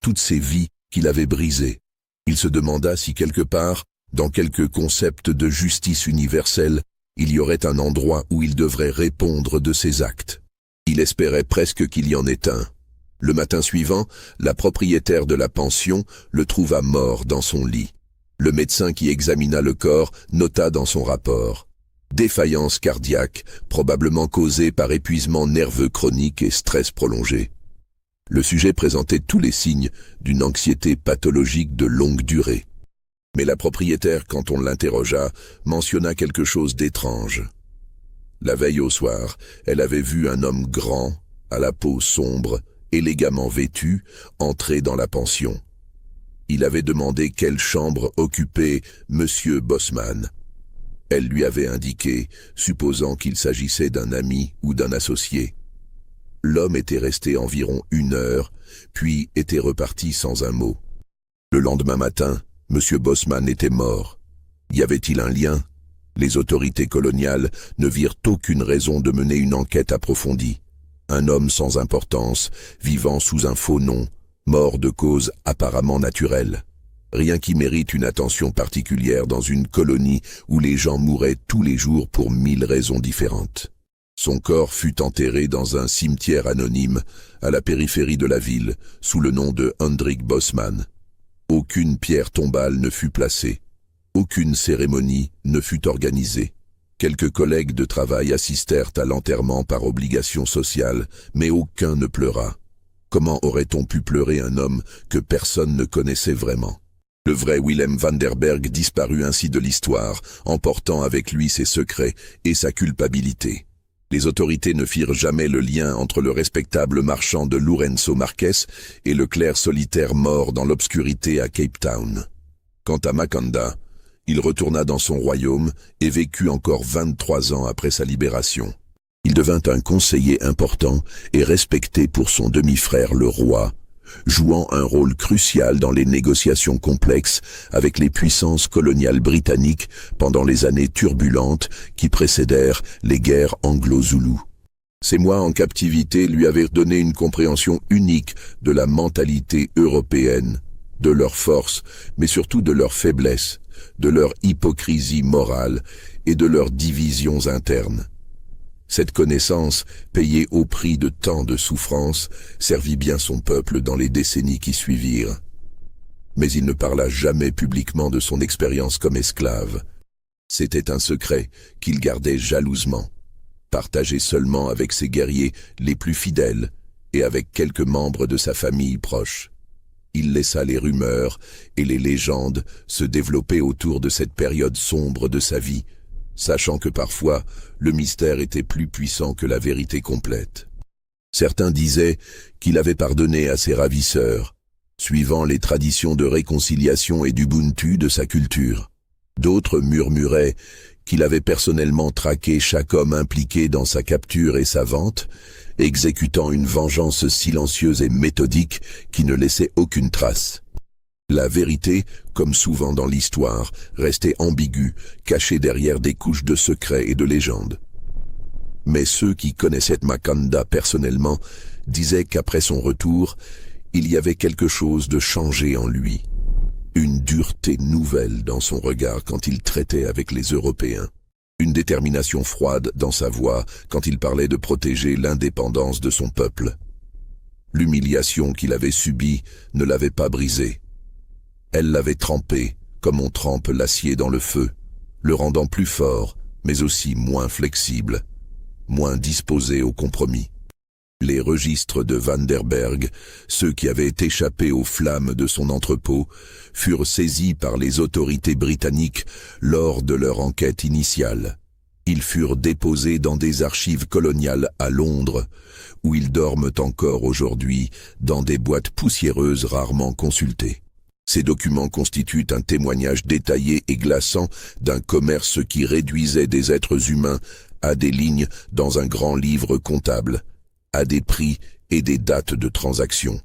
toutes ces vies qu'il avait brisées. Il se demanda si quelque part, dans quelque concept de justice universelle, il y aurait un endroit où il devrait répondre de ses actes. Il espérait presque qu'il y en ait un. Le matin suivant, la propriétaire de la pension le trouva mort dans son lit. Le médecin qui examina le corps nota dans son rapport: défaillance cardiaque, probablement causée par épuisement nerveux chronique et stress prolongé. Le sujet présentait tous les signes d'une anxiété pathologique de longue durée. Mais la propriétaire, quand on l'interrogea, mentionna quelque chose d'étrange. La veille au soir, elle avait vu un homme grand, à la peau sombre, élégamment vêtu, entrer dans la pension. Il avait demandé quelle chambre occupait Monsieur Bosman. Elle lui avait indiqué, supposant qu'il s'agissait d'un ami ou d'un associé. L'homme était resté environ 1 heure, puis était reparti sans un mot. Le lendemain matin, Monsieur Bosman était mort. Y avait-il un lien? Les autorités coloniales ne virent aucune raison de mener une enquête approfondie. Un homme sans importance, vivant sous un faux nom, mort de cause apparemment naturelle. Rien qui mérite une attention particulière dans une colonie où les gens mouraient tous les jours pour 1000 raisons différentes. Son corps fut enterré dans un cimetière anonyme, à la périphérie de la ville, sous le nom de Hendrik Bosman. Aucune pierre tombale ne fut placée. Aucune cérémonie ne fut organisée. Quelques collègues de travail assistèrent à l'enterrement par obligation sociale, mais aucun ne pleura. Comment aurait-on pu pleurer un homme que personne ne connaissait vraiment? Le vrai Willem Vanderberg disparut ainsi de l'histoire, emportant avec lui ses secrets et sa culpabilité. Les autorités ne firent jamais le lien entre le respectable marchand de Lourenço Marques et le clerc solitaire mort dans l'obscurité à Cape Town. Quant à Makanda, il retourna dans son royaume et vécut encore 23 ans après sa libération. Il devint un conseiller important et respecté pour son demi-frère le roi, jouant un rôle crucial dans les négociations complexes avec les puissances coloniales britanniques pendant les années turbulentes qui précédèrent les guerres anglo-zoulous. Ces mois en captivité lui avaient donné une compréhension unique de la mentalité européenne, de leurs forces, mais surtout de leurs faiblesses, de leur hypocrisie morale et de leurs divisions internes. Cette connaissance, payée au prix de tant de souffrances, servit bien son peuple dans les décennies qui suivirent. Mais il ne parla jamais publiquement de son expérience comme esclave. C'était un secret qu'il gardait jalousement, partagé seulement avec ses guerriers les plus fidèles et avec quelques membres de sa famille proche. Il laissa les rumeurs et les légendes se développer autour de cette période sombre de sa vie, sachant que parfois, le mystère était plus puissant que la vérité complète. Certains disaient qu'il avait pardonné à ses ravisseurs, suivant les traditions de réconciliation et d'ubuntu de sa culture. D'autres murmuraient qu'il avait personnellement traqué chaque homme impliqué dans sa capture et sa vente, exécutant une vengeance silencieuse et méthodique qui ne laissait aucune trace. La vérité, comme souvent dans l'histoire, restait ambiguë, cachée derrière des couches de secrets et de légendes. Mais ceux qui connaissaient Makanda personnellement disaient qu'après son retour, il y avait quelque chose de changé en lui. Une dureté nouvelle dans son regard quand il traitait avec les Européens. Une détermination froide dans sa voix quand il parlait de protéger l'indépendance de son peuple. L'humiliation qu'il avait subie ne l'avait pas brisé. Elle l'avait trempé, comme on trempe l'acier dans le feu, le rendant plus fort, mais aussi moins flexible, moins disposé au compromis. Les registres de Vanderberg, ceux qui avaient échappé aux flammes de son entrepôt, furent saisis par les autorités britanniques lors de leur enquête initiale. Ils furent déposés dans des archives coloniales à Londres, où ils dorment encore aujourd'hui dans des boîtes poussiéreuses rarement consultées. Ces documents constituent un témoignage détaillé et glaçant d'un commerce qui réduisait des êtres humains à des lignes dans un grand livre comptable, à des prix et des dates de transaction.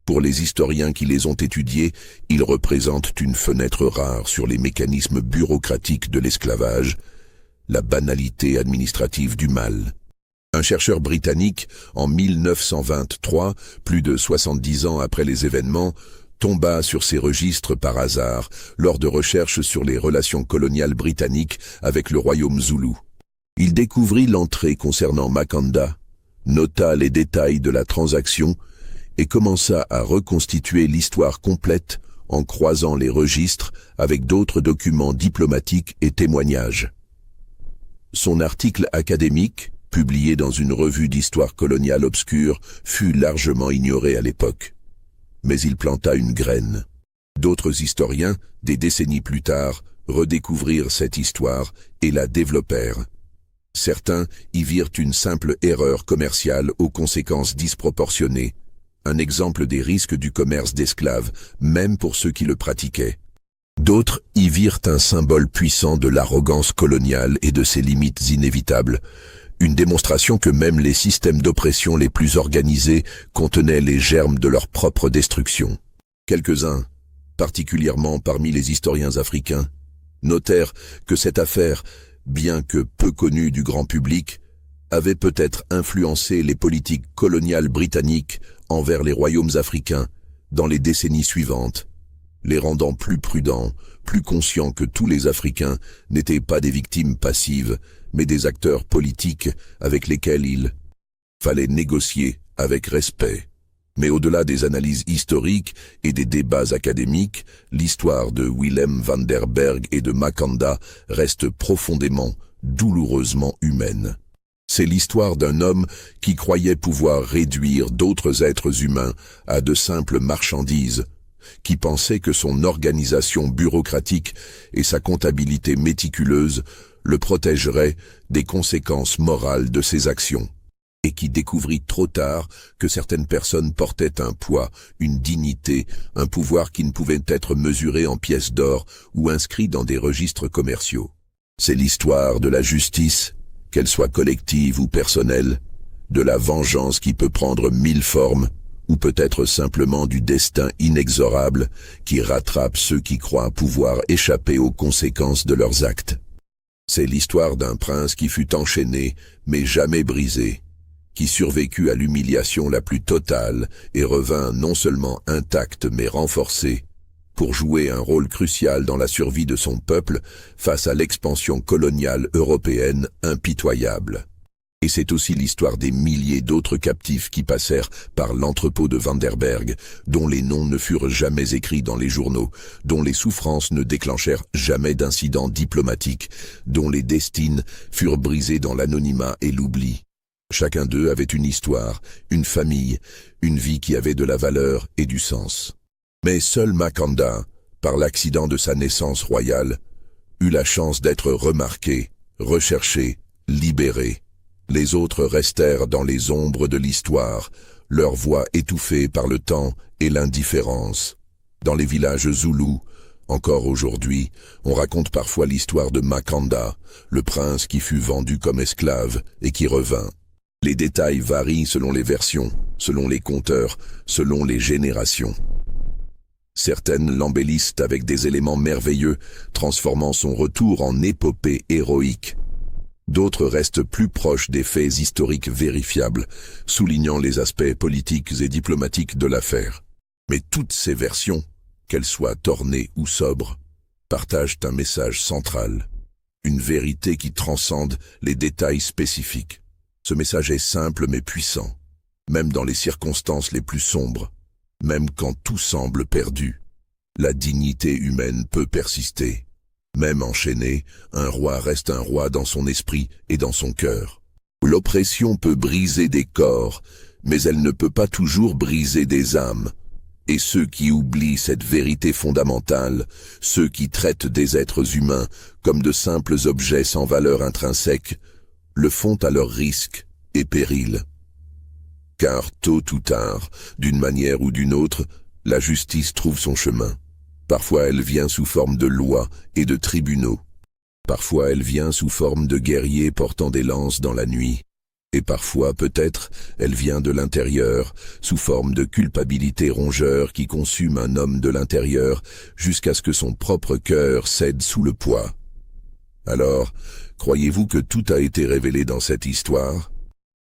Pour les historiens qui les ont étudiés, ils représentent une fenêtre rare sur les mécanismes bureaucratiques de l'esclavage, la banalité administrative du mal. Un chercheur britannique, en 1923, plus de 70 ans après les événements, tomba sur ces registres par hasard lors de recherches sur les relations coloniales britanniques avec le royaume zoulou. Il découvrit l'entrée concernant Makanda, nota les détails de la transaction et commença à reconstituer l'histoire complète en croisant les registres avec d'autres documents diplomatiques et témoignages. Son article académique, publié dans une revue d'histoire coloniale obscure, fut largement ignoré à l'époque. Mais il planta une graine. D'autres historiens, des décennies plus tard, redécouvrirent cette histoire et la développèrent. Certains y virent une simple erreur commerciale aux conséquences disproportionnées, un exemple des risques du commerce d'esclaves, même pour ceux qui le pratiquaient. D'autres y virent un symbole puissant de l'arrogance coloniale et de ses limites inévitables, une démonstration que même les systèmes d'oppression les plus organisés contenaient les germes de leur propre destruction. Quelques-uns, particulièrement parmi les historiens africains, notèrent que cette affaire, bien que peu connue du grand public, avait peut-être influencé les politiques coloniales britanniques envers les royaumes africains dans les décennies suivantes, les rendant plus prudents, plus conscients que tous les Africains n'étaient pas des victimes passives, mais des acteurs politiques avec lesquels il fallait négocier avec respect. Mais au-delà des analyses historiques et des débats académiques, l'histoire de Willem Vanderberg et de Makanda reste profondément, douloureusement humaine. C'est l'histoire d'un homme qui croyait pouvoir réduire d'autres êtres humains à de simples marchandises, qui pensait que son organisation bureaucratique et sa comptabilité méticuleuse le protégeraient des conséquences morales de ses actions, et qui découvrit trop tard que certaines personnes portaient un poids, une dignité, un pouvoir qui ne pouvait être mesuré en pièces d'or ou inscrit dans des registres commerciaux. C'est l'histoire de la justice, qu'elle soit collective ou personnelle, de la vengeance qui peut prendre 1000 formes, ou peut-être simplement du destin inexorable qui rattrape ceux qui croient pouvoir échapper aux conséquences de leurs actes. C'est l'histoire d'un prince qui fut enchaîné, mais jamais brisé, qui survécut à l'humiliation la plus totale et revint non seulement intact mais renforcé, pour jouer un rôle crucial dans la survie de son peuple face à l'expansion coloniale européenne impitoyable. Et c'est aussi l'histoire des milliers d'autres captifs qui passèrent par l'entrepôt de Vanderberg, dont les noms ne furent jamais écrits dans les journaux, dont les souffrances ne déclenchèrent jamais d'incidents diplomatiques, dont les destins furent brisés dans l'anonymat et l'oubli. Chacun d'eux avait une histoire, une famille, une vie qui avait de la valeur et du sens. Mais seul Makanda, par l'accident de sa naissance royale, eut la chance d'être remarqué, recherché, libéré. Les autres restèrent dans les ombres de l'histoire, leur voix étouffée par le temps et l'indifférence. Dans les villages zoulous, encore aujourd'hui, on raconte parfois l'histoire de Makanda, le prince qui fut vendu comme esclave et qui revint. Les détails varient selon les versions, selon les conteurs, selon les générations. Certaines l'embellissent avec des éléments merveilleux, transformant son retour en épopée héroïque. D'autres restent plus proches des faits historiques vérifiables, soulignant les aspects politiques et diplomatiques de l'affaire. Mais toutes ces versions, qu'elles soient ornées ou sobres, partagent un message central, une vérité qui transcende les détails spécifiques. Ce message est simple mais puissant, même dans les circonstances les plus sombres, même quand tout semble perdu. La dignité humaine peut persister. Même enchaîné, un roi reste un roi dans son esprit et dans son cœur. L'oppression peut briser des corps, mais elle ne peut pas toujours briser des âmes. Et ceux qui oublient cette vérité fondamentale, ceux qui traitent des êtres humains comme de simples objets sans valeur intrinsèque, le font à leur risque et péril. Car tôt ou tard, d'une manière ou d'une autre, la justice trouve son chemin. Parfois elle vient sous forme de lois et de tribunaux. Parfois elle vient sous forme de guerriers portant des lances dans la nuit. Et parfois, peut-être, elle vient de l'intérieur, sous forme de culpabilité rongeur qui consume un homme de l'intérieur jusqu'à ce que son propre cœur cède sous le poids. Alors, croyez-vous que tout a été révélé dans cette histoire?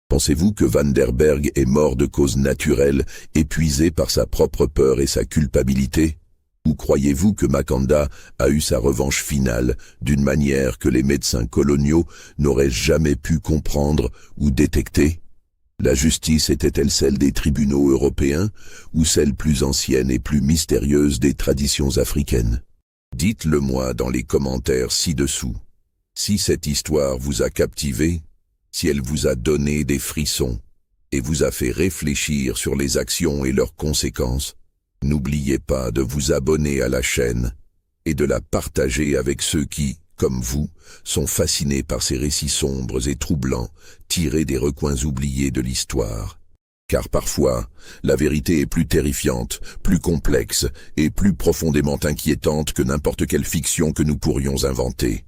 Pensez-vous que Van der Berg est mort de cause naturelle, épuisé par sa propre peur et sa culpabilité? Ou croyez-vous que Makanda a eu sa revanche finale d'une manière que les médecins coloniaux n'auraient jamais pu comprendre ou détecter? La justice était-elle celle des tribunaux européens ou celle plus ancienne et plus mystérieuse des traditions africaines? Dites-le-moi dans les commentaires ci-dessous. Si cette histoire vous a captivé, si elle vous a donné des frissons et vous a fait réfléchir sur les actions et leurs conséquences, n'oubliez pas de vous abonner à la chaîne et de la partager avec ceux qui, comme vous, sont fascinés par ces récits sombres et troublants tirés des recoins oubliés de l'histoire. Car parfois, la vérité est plus terrifiante, plus complexe et plus profondément inquiétante que n'importe quelle fiction que nous pourrions inventer.